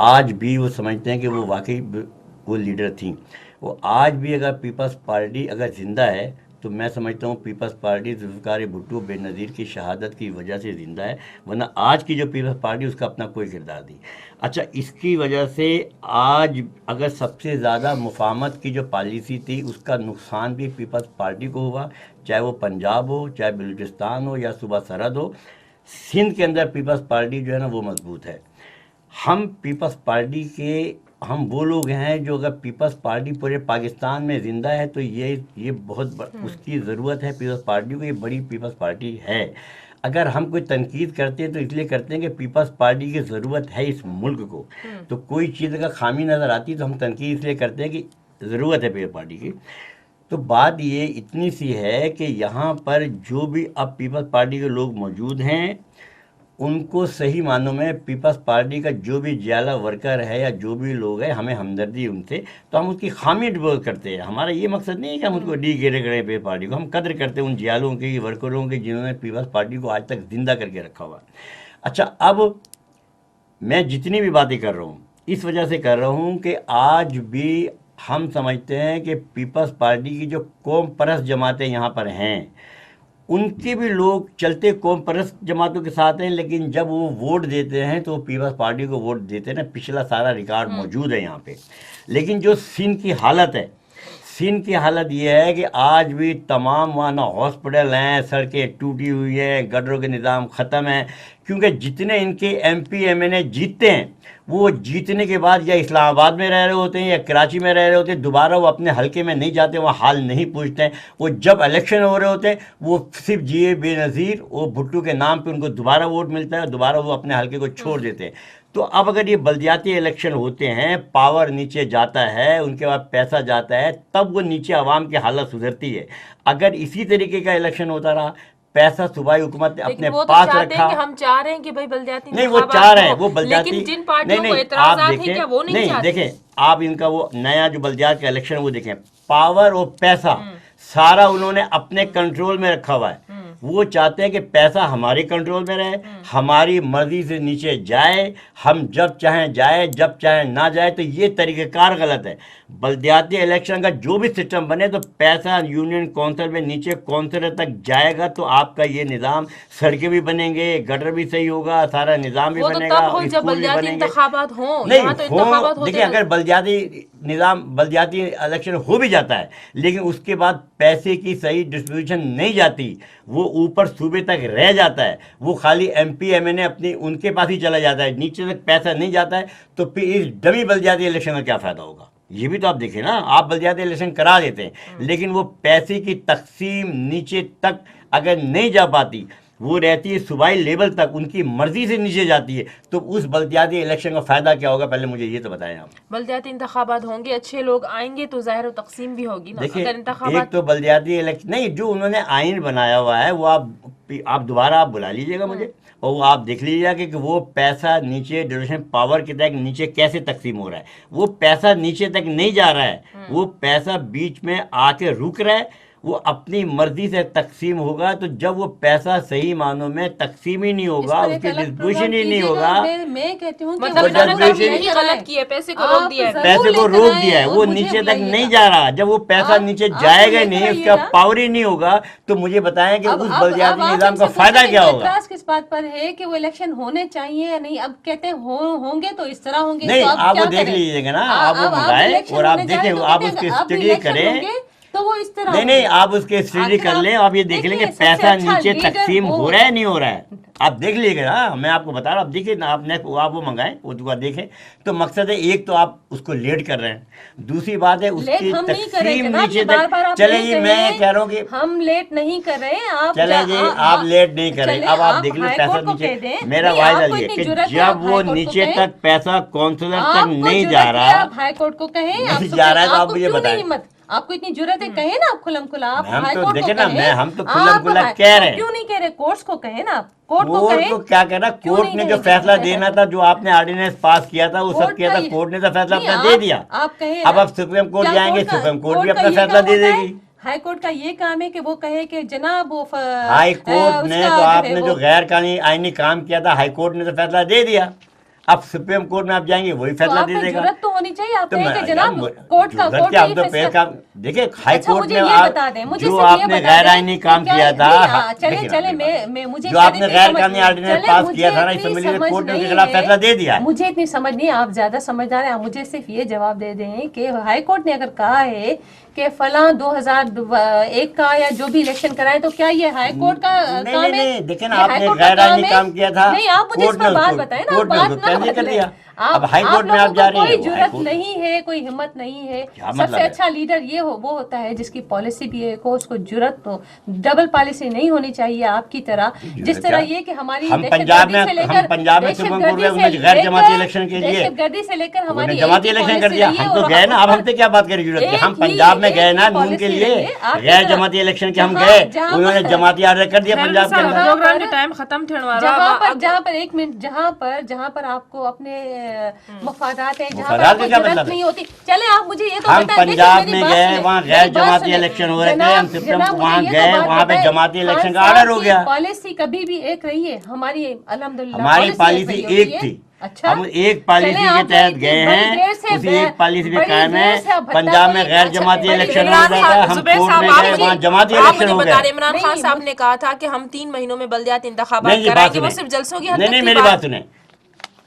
आज भी वो समझते हैं कि वो वाकई वो लीडर थी। वो आज भी अगर पीपल्स पार्टी अगर ज़िंदा है तो मैं समझता हूँ पीपल्स पार्टी जुल्फ़िकार भुट्टो बेनज़ीर की शहादत की वजह से ज़िंदा है, वरना आज की जो पीपल्स पार्टी उसका अपना कोई किरदार नहीं। अच्छा, इसकी वजह से आज अगर सबसे ज़्यादा मुफाहमत की जो पॉलिसी थी उसका नुकसान भी पीपल्स पार्टी को हुआ, चाहे वो पंजाब हो, चाहे बलूचिस्तान हो या सूबा सरहद हो। सिंध के अंदर पीपल्स पार्टी जो है ना वो मजबूत है। हम पीपल्स पार्टी के हम वो लोग हैं जो अगर पीपल्स पार्टी पूरे पाकिस्तान में ज़िंदा है तो ये बहुत उसकी ज़रूरत है पीपल्स पार्टी को, ये बड़ी पीपल्स पार्टी है। अगर हम कोई तनकीद करते हैं तो इसलिए करते हैं कि पीपल्स पार्टी की ज़रूरत है इस मुल्क को। तो कोई चीज़ अगर खामी नज़र आती तो हम तनकीद इसलिए करते हैं कि ज़रूरत है पीपल्स पार्टी की। तो बात ये इतनी सी है कि यहाँ पर जो भी अब पीपल्स पार्टी के लोग मौजूद हैं उनको सही मानों में पीपल्स पार्टी का जो भी जियाला वर्कर है या जो भी लोग हैं, हमें हमदर्दी उनसे, तो हम उसकी खामी डिबोल करते हैं। हमारा ये मकसद नहीं है कि हम उसको डी गेरे करें पीपल्स पार्टी को, हम कदर करते हैं उन जियालों की, वर्करों की जिन्होंने पीपल्स पार्टी को आज तक ज़िंदा करके रखा हुआ। अच्छा, अब मैं जितनी भी बातें कर रहा हूँ इस वजह से कर रहा हूँ कि आज भी हम समझते हैं कि पीपल्स पार्टी की जो कौम परस्त जमातें यहाँ पर हैं उनके भी लोग चलते कौम परस्त जमातों के साथ हैं, लेकिन जब वो वोट देते हैं तो पीपल्स पार्टी को वोट देते हैं ना। पिछला सारा रिकॉर्ड मौजूद है यहाँ पे। लेकिन जो सिंध की हालत है, सिंध की हालत ये है कि आज भी तमाम वहाँ ना हॉस्पिटल हैं, सड़कें टूटी हुई हैं, गटरों के निज़ाम ख़त्म है, क्योंकि जितने इनके MP MNA जीतते हैं वो जीतने के बाद या इस्लामाबाद में रह रहे होते हैं या कराची में रह रहे होते हैं, दोबारा वो अपने हलके में नहीं जाते, वहाँ हाल नहीं पूछते हैं। वो जब इलेक्शन हो रहे होते हैं वो सिर्फ जिए बेनज़ीर वो भुट्टो के नाम पे उनको दोबारा वोट मिलता है, दोबारा वो अपने हलके को छोड़ देते हैं। तो अब अगर ये बलदियाती इलेक्शन होते हैं, पावर नीचे जाता है, उनके बाद पैसा जाता है, तब वो नीचे आवाम की हालत सुधरती है। अगर इसी तरीके का इलेक्शन होता रहा, पैसा सूबाई हुकूमत ने अपने पास रखा, हम चाह रहे हैं कि भाई बलदियाती नहीं, वो चाह रहे हैं वो बलदियाती, लेकिन जिन पार्टियों को एतराज़ात हैं क्या वो नहीं चाहते? देखें आप इनका वो नया जो बलदियात का इलेक्शन वो देखें, पावर और पैसा सारा उन्होंने अपने कंट्रोल में रखा हुआ है। वो चाहते हैं कि पैसा हमारे कंट्रोल में रहे, हमारी मर्जी से नीचे जाए, हम जब चाहें जाए, जब चाहें ना जाए। तो ये तरीक़ेकार गलत है। बलदियाती इलेक्शन का जो भी सिस्टम बने तो पैसा यूनियन कौंसिल में नीचे कौंसिलर तक जाएगा, तो आपका ये निज़ाम, सड़कें भी बनेंगे, गटर भी सही होगा, सारा निज़ाम भी बनेगा, स्कूल भी बनेंगे। नहीं, देखिए अगर बलदियाती निज़ाम बलदियाती इलेक्शन हो भी जाता है लेकिन उसके बाद पैसे की सही डिस्ट्रीब्यूशन नहीं जाती, वो ऊपर सूबे तक रह जाता है, वो खाली MP MNA अपनी उनके पास ही चला जाता है, नीचे तक पैसा नहीं जाता है, तो फिर इस डमी बलदियाती इलेक्शन का क्या फ़ायदा होगा? ये भी तो आप देखें ना। आप बलदियाती इलेक्शन करा देते हैं लेकिन वो पैसे की तकसीम नीचे तक अगर नहीं जा पाती, वो रहती है सूबाई लेवल तक, उनकी मर्जी से नीचे जाती है, तो उस बल्दियाती इलेक्शन का फ़ायदा क्या होगा, पहले मुझे ये तो बताएं आप। बल्दियाती इंतखाबात होंगे, अच्छे लोग आएंगे तो ज़ाहिर है तकसीम भी होगी ना। देखिए अगर इंतखाबात एक तो बल्दियाती इलेक्शन नहीं, जो उन्होंने आइन बनाया हुआ है वो आप दोबारा आप बुला लीजिएगा मुझे, और वो आप देख लीजिएगा कि वो पैसा नीचे डिविजन पावर के तहत नीचे कैसे तकसीम हो रहा है। वो पैसा नीचे तक नहीं जा रहा है, वो पैसा बीच में आके रुक रहा है, वो अपनी मर्जी से तकसीम होगा। तो जब वो पैसा सही मानों में तकसीम ही नहीं होगा, उसकी डिस्ट्रीब्यूशन ही नहीं होगा, मैं कहती हूँ कि मतलब वो इन्होंने जज्बे नहीं से- गलत किया, पैसे को रोक दिया है। पैसे को रोक दिया है, वो नीचे तक नहीं जा रहा। जब वो पैसा नीचे जाएगा नहीं, उसका पावर ही नहीं होगा, तो मुझे बताएं कि उस बल्दियाती निज़ाम का फायदा क्या होगा। एतराज किस बात पर है कि वो इलेक्शन होने चाहिए या नहीं? अब कहते हैं होंगे तो इस तरह होंगे, नहीं, तो अब आप क्या वो देख करें? लीजिएगा ना, आप वो अब मंगाएं इलेक्शन और आप होने जाए देखें, तो आप कहते उसकी हैं, अब स्टडी इलेक्शन करें। होंगे तो वो इस तरह नहीं नहीं, आप उसके स्टडी कर लें, आप ये देख लेंगे देखिए, सबसे पैसा अच्छा नीचे लीडर तकसीम वो हो रहा है नहीं हो रहा है, आप देख लीजिएगा ना, मैं आपको बता रहा हूँ। आप देखिए ना, आप वो मंगाएं, वो दुआ देखें। तो मकसद है, एक तो आप उसको लेट कर रहे हैं, दूसरी बात है उसकी हम नहीं कर रहे तकसीम जनाब, नीचे ये बार-बार तक। आप चले नहीं जी, कह मैं रहे, कह रहा हूँ कि हम लेट नहीं कर रहे हैं। आप चले जी, आप लेट नहीं कर रहे। चले, अब आप देख लो हाई पैसा कोर्ट को नीचे, कह दें। मेरा नहीं, वायदा आपको ये इतनी कि जुर्रत है, जब आप वो हाई कोर्ट को नीचे कहें। तक पैसा काउंसलर तक आपको नहीं जुर्रत जा है, रहा, आप हाई कोर्ट को कहें। नहीं आप जा रहा है तो आप आपको मुझे क्यों बताएं। नहीं हिम्मत? आपको इतनी जरूरत है, कहें ना, आप खुलम खुला आप हम हाई तो कोर्ट को देखें ना, कहें। हम तो खुल्लम आप खुल्ला हाई- कह रहे हैं। क्यों नहीं कह रहे? कोर्ट्स को कहें ना, आप कोर्ट को कोर्ट कहें। को क्या कहना, क्यों कोर्ट नहीं ने जो कहेंगे? फैसला देना था, जो आपने ऑर्डिनेंस पास किया था, वो सब कोर्ट किया का था, ये- कोर्ट ने तो फैसला नहीं, अपना दे दिया। आप कहें अब ना। आप सुप्रीम कोर्ट क्या जाएंगे, कोर्ट का- सुप्रीम कोर्ट भी कोर्ट का अपना ये फैसला काम दे होता है? देगी। हाई कोर्ट का ये काम है कि वो कहे कि जनाब वो हाई कोर्ट ने उसका तो जो है आपने वो- जो गैर कानूनी आईनी काम किया था, हाई कोर्ट ने तो फैसला दे दिया। अब सुप्रीम कोर्ट में आप जाएंगे, वही तो फैसला आप दे पे देगा। जुर्रत तो होनी चाहिए। आप तो कहें मैं कि जनाब यार, कोर्ट का जुर्रत क्या, हम तो यही पेश फैसला- काम देखिए, हाई अच्छा, कोर्ट मुझे ने ये बता दें, मुझे जो सिर्फ ये आपने बता गैर दें आईनी कि काम क्या- किया था, नहीं, चले देखिए ना, चले मेरी मैं मुझे जो शायद आपने इतनी गैर समझ कानूनी नहीं- ऑर्डिनेंस चले, पास मुझे किया था ना, इतनी इससे समझ कोर्ट ने उसके नहीं खिलाफ है। फैसला दे दिया है। मुझे इतनी समझ नहीं है, आप ज्यादा समझदार हैं। आप मुझे सिर्फ ये जवाब दे दें कि हाई कोर्ट ने अगर कहा है कि फलां 2001 का या जो भी इलेक्शन कराए, तो क्या ये हाई कोर्ट का नहीं, काम नहीं, है? नहीं, देखिए ना, ये आपने हाई कोर्ट का गैर आईनी है? काम किया था, नहीं, आप मुझे इस कोर्ट पर ने बात उसको- बताएं ना, कोर्ट ने बात उसको ना कैंसिल कर बदलें। दिया। आप- अब हाई कोर्ट में लोगों आप जा को रही कोई हैं, जुर्रत नहीं है, कोई हिम्मत नहीं है। क्या मतलब सबसे है? अच्छा लीडर ये हो वो होता है जिसकी पॉलिसी भी है, को उसको जुर्रत हो। डबल पॉलिसी नहीं होनी चाहिए आपकी तरह, जिस तरह ये कि हमारी हम पंजाब में दहशतगर्दी से लेकर- सुप्रीम कोर्ट दहशतगर्दी में से उन्होंने गैर जमाती लेकर- इलेक्शन के लिए दहशतगर्दी से लेकर उन्होंने हमारी जमाती एक ही इलेक्शन कर पॉलिसी दिया। रही है हम तो और गए ना, अब हम- हमसे क्या बात करने की जरूरत है, हम एक ही- पंजाब में एक गए ही ना नून के पॉलिसी लिए, रही है, आपकी गैर तरह। जमाती इलेक्शन के हम जहाँ- गए, जहाँ उन्होंने पर- जमाती ऑर्डर कर दिया पंजाब के अंदर। प्रोग्राम के टाइम खत्म थियण वारो आहे। जहाँ पर एक मिनट, जहाँ पर आपको अपने मफादात है, जहाँ पर मफादात आपको का क्या जरूरत मतलब है? नहीं होती, चले आप मुझे ये तो हम बताएं, देखिए, पंजाब मेरी में बात गए, सुनें, वहाँ मेरी गैर बात जमाती सुनें। इलेक्शन हो रहे थे, जनाब- हम सुप्रीम जनाब, मुझे वहाँ ये तो गए, बात वहाँ पे बताएं, जमाती इलेक्शन खान का ऑर्डर हो साहब गया। की पॉलिसी कभी भी एक रही है हमारी, अल्हम्दुलिल्लाह हमारी पॉलिसी रही होती एक है। थी, अच्छा, हम एक पॉलिसी चलें, के आप तहत इतनी गए बड़ी हैं, देर से उसी एक पॉलिसी में बड़ी कायम देर है। से आप भट्टा पंजाब में कोई- गैर अच्छा, जमाती बड़ी इलेक्शन देर हो से रहा था, हम जुबैर कोर्ट साहब, में आप गए, मुझे- वहाँ जमाती आप इलेक्शन मुझे हो बता रहे, गया। इमरान खान नहीं, साहब ने कहा था कि हम 3 महीनों में बल्दियाती इंतखाबात नहीं जी, बात कराएंगे, वो सुने, सिर्फ जलसों की हद नहीं तक नहीं, की मेरी बात बात सुने।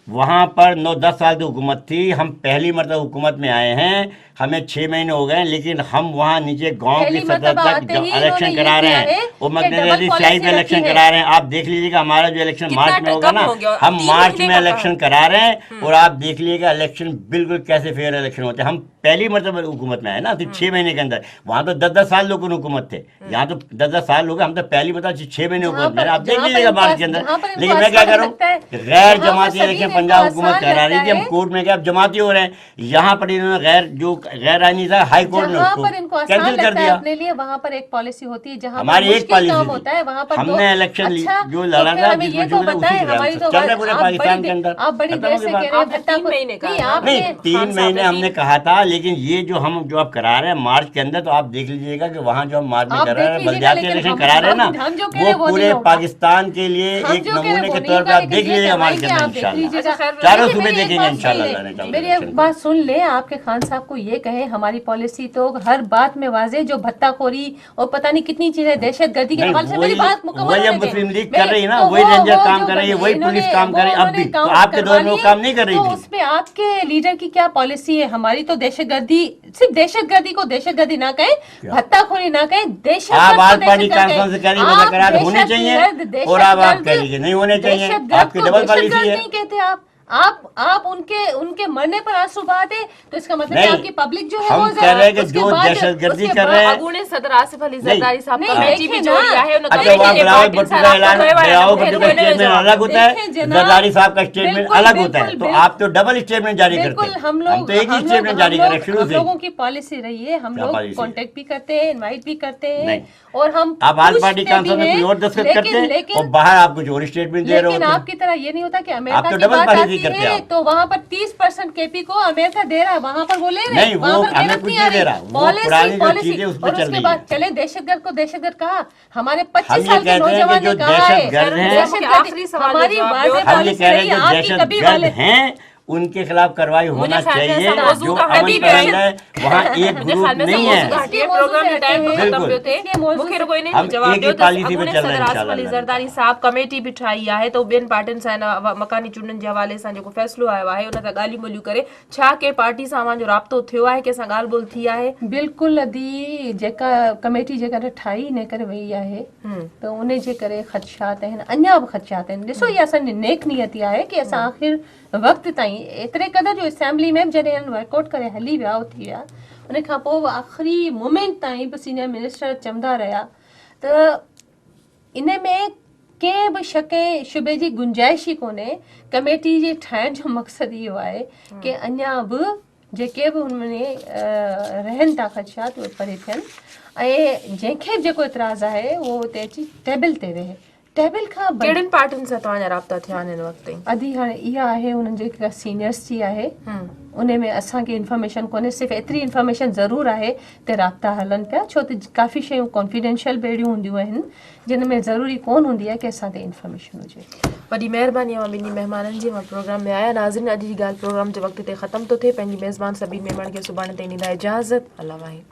वहाँ पर 9-10 साल की हुकूमत थी, हम पहली मरतबा हुकूमत में आए हैं, हमें 6 महीने हो गए, लेकिन हम वहाँ नीचे गांव की पहली सतह मरतबा तक आते ही इलेक्शन इन्होंने करा ये रहे किया हैं, है वो कि मगनज़र डबल स्लाइड पॉलिसी में इलेक्शन रखी है। करा रहे हैं। आप देख लीजिएगा, हमारा जो इलेक्शन कितना मार्च में होगा कब ना, हो गया? हम 3 मार्च महीने में का इलेक्शन करा रहे हैं, और आप देख लीजिएगा इलेक्शन बिल्कुल कैसे फेयर इलेक्शन होते हैं। हम पहली मरतबा हुकूमत में आए ना, तो 6 महीने के अंदर, वहाँ तो 10-10 साल लोगों ने हुकूमत थे, यहाँ तो 10-10 साल लोग, हम तो पहली मरतबा 6 महीने हुकूमत में, आप देख लीजिएगा मार्च के अंदर। लेकिन मैं क्या करूँ, गैर जमाती इलेक्शन पंजाब हुकूमत करा रही थी, हम कोर्ट में गए, अब जमाती हो रहे हैं। यहाँ पर इन्होंने गैर आईनी था, हाई कोर्ट ने जहाँ उसको पर इनको आसान कैंसिल कर लगता है दिया। अपने लिए, वहाँ पर एक पॉलिसी होती है, जहाँ हमारी पर एक मुश्किल पॉलिसी काम थी। होता है वहाँ पर हमने इलेक्शन जो तो लड़ा फिर था, हमें ये तो उसी बताएं, के हमारी तो चल रहा है पूरे आप पाकिस्तान बड़ी के अंदर। आप बड़ी खत्म देर हो से गई कह बात। रहे हैं आपने भट्टा 3 को- महीने कहा नहीं, था। आपने- नहीं, खान 3 साहब महीने ने हमने कहा था, लेकिन ये जो आप करा रहे हैं मार्च के अंदर, तो आप देख लीजिएगा कि वहाँ जो हम मार्च में आप कर रहे देख हैं, लीजिएगा, बल्दियाती लेकिन इलेक्शन हम- करा रहे हैं ना, हम जो कह रहे हैं वो वो पूरे नहीं होगा। पाकिस्तान के लिए हम एक जो कह रहे हैं नमूने वो के नहीं तौर होगा, पर आप लेकिन देख ये लीजिएगा हमारे करवाएंगे, के अंदर आप देख इंशाल्लाह लीजिएगा। चारों मेरी सूबे एक देखेंगे बात सुन इंशाल्लाह। लें, मेरी एक बात सुन ले, आपके खान साहब को ये कहे, हमारी पॉलिसी तो हर बात में वाजे, जो भत्ताखोरी और पता नहीं कितनी चीजें दहशतगर्दी के नहीं, हवाले से, वही- मेरी बात मुकम्मल वही होने अब दें। मुस्लिम लीग मेरी- कर रही है ना, तो वही रेंजर काम जो कर रही है, कर वही इन्होंने- पुलिस काम कर रही है, अब भी उन्होंने तो काम आपके दौर में वो करवा काम नहीं कर रही तो थी। उसमें आपके लीडर की क्या पॉलिसी है? हमारी तो दहशतगर्दी, सिर्फ दहशतगर्दी को दहशतगर्दी ना कहें, भत्ताखोरी ना कहें, दहशतगर्द आप को आज पार्टी दहशतगर्द कहें। कॉन्फ्रेंस करिए, आप मुज़ाकरात होने चाहिए, दहशतगर्द- और आप कह दहशतगर्द- लीजिए नहीं होने चाहिए, दहशतगर्द आपकी को डबल पॉलिसी दहशतगर्द है। नहीं कहते आप। आप उनके मरने पर आंसू बहाते तो इसका मतलब नहीं, है आपकी पब्लिक जो है हम वो कह रहे हैं कि उसके जो बाद- दहशतगर्दी उसके कर बाद- रहे हैं अगूणे सदर आसिफ अली जरदारी साहब नहीं, कमेटी भी देखें जोड़ी ना। आहे उन अच्छा कमेटी वहाँ जे बिलावल पार्टियुनि भुट्टो सां का राब्तो ऐलान, कयो आहे, बिलावल मूंखे भुट्टो का हिन जो स्टेटमेंट जवाब अलग होता है, देखें जनाब, जरदारी साहब का स्टेटमेंट बिल्कुल, अलग होता है, बिल्कुल, तो आप तो डबल स्टेटमेंट जारी करते बिल्कुल हैं। हम लोग तो एक ही स्टेटमेंट जारी करें शुरू हम से। लोगों की पॉलिसी रही है, हम क्या लोग पॉलिसी है? कांटेक्ट भी करते हैं, इनवाइट भी करते हैं नहीं। और हम आप आल पार्टी पूछते काउंसिल भी में हैं, कोई और दस्तखत करते हैं और लेकिन बाहर आप कुछ और स्टेटमेंट दे रहे लेकिन होते हैं। आपकी तरह ये नहीं होता कि आप अमेरिका तो की डबल बात पॉलिसी आती करते है हैं आप। तो वहाँ पर 30% केपी को अमेरिका दे रहा है, वहाँ पर वो ले रहे हैं, नहीं, वहाँ वो पर हमें गिरफ्त कुछ नहीं नहीं आ रही। दे रहा, वो पॉलिसी पुरानी जो पॉलिसी चीजें उस पे और चल उसके रही बाद है। चले दहशतगर्द को दहशतगर्द कहा, हमारे हम 25 ये साल के कहते हैं कि नौजवान जो ने कहा है दहशतगर्द हैं, दहशतगर्द आखिरी सवाल का हमारी जवाब वाज़ेह दो। हम ये पॉलिसी कह रहे रही हैं है, जो आपकी कभी दहशतगर्द वाले हैं उनके खिलाफ कार्रवाई होना ख्याल में चाहिए। ऐसा जो मौजूदा अमन हटी पसंद है वहाँ एक मुझे ग्रुप ख्याल में नहीं से है। मौजूदा हटी है, इसलिए प्रोग्राम मौजूदा जो टाइम है। ख़त्म बिल्कुल। पियो थे इसलिए मौजूदा मूंखे रुगो इन हम जो जवाब एक ही ॾियो त पॉलिसी पे अॻूणे चलंदा सदर आसिफ इंशाल्लाह अली अल्लाह ज़रदारी साहब कमेटी बि ठाही आहे त ॿियनि पार्टियुनि सां हिन मकानी चूंडनि जे हवाले सां जेको फ़ैसिलो आयो आहे उन ते ॻाल्हियूं ॿोलियूं करे छा के पार्टी सां अव्हांजो राब्तो थियो आहे कंहिंसां ॻाल्हि ॿोल थी आहे? बिल्कुलु अदी जेका कमेटी जेकॾहिं ठाही इन करे वई आहे त उन जे करे ख़दशात आहिनि, अञा बि ख़दशात आहिनि। ॾिसो इहा असांजी नेक नियती आहे कि असां आख़िर वक़्त ताईं एतिरे क़दर जो असेंबली में जॾहिं हिननि वर्कआउट करे हली विया थी विया उन खां पोइ आख़िरी मोमेंट ताईं बि सीनियर मिनिस्टर चवंदा रहिया त इन में कंहिं बि शक शुबे जी गुंजाइश ई कोन्हे। कमेटी जे ठाहिण जो मक़सदु इहो आहे कि अञा बि जेके बि हुनमें रहनि था ख़दशात उहे परे थियनि ऐं जंहिंखे बि जेको इतराज़ आहे उहो हुते अची टेबल ते वेहे। टेबल खां कहिड़ियुनि पार्टियुनि सां तव्हांजा राब्ता थिया आहिनि हिन वक़्त ताईं? अदी हाणे इहा आहे हुननि जेका सीनियर्स जी आहे उन में असांखे इंफॉर्मेशन कोन्हे, सिर्फ़ु एतिरी इंफॉर्मेशन ज़रूरु आहे त राब्ता हलनि पिया, छो त काफ़ी शयूं कॉन्फिडेंशियल बि अहिड़ियूं हूंदियूं आहिनि जिन में ज़रूरी कोन हूंदी आहे कि असां ते इंफॉर्मेशन हुजे। वॾी महिरबानी आहे ॿिन्ही महिमाननि जी, मां प्रोग्राम में आया नाज़रीन। अॼु जी ॻाल्हि प्रोग्राम जे वक़्त ते ख़त्म थो थिए। पंहिंजी मेज़बान सभीन मेमण खे सुभाणे ताईं ॾींदा इजाज़त। अल्लाह वाहिद।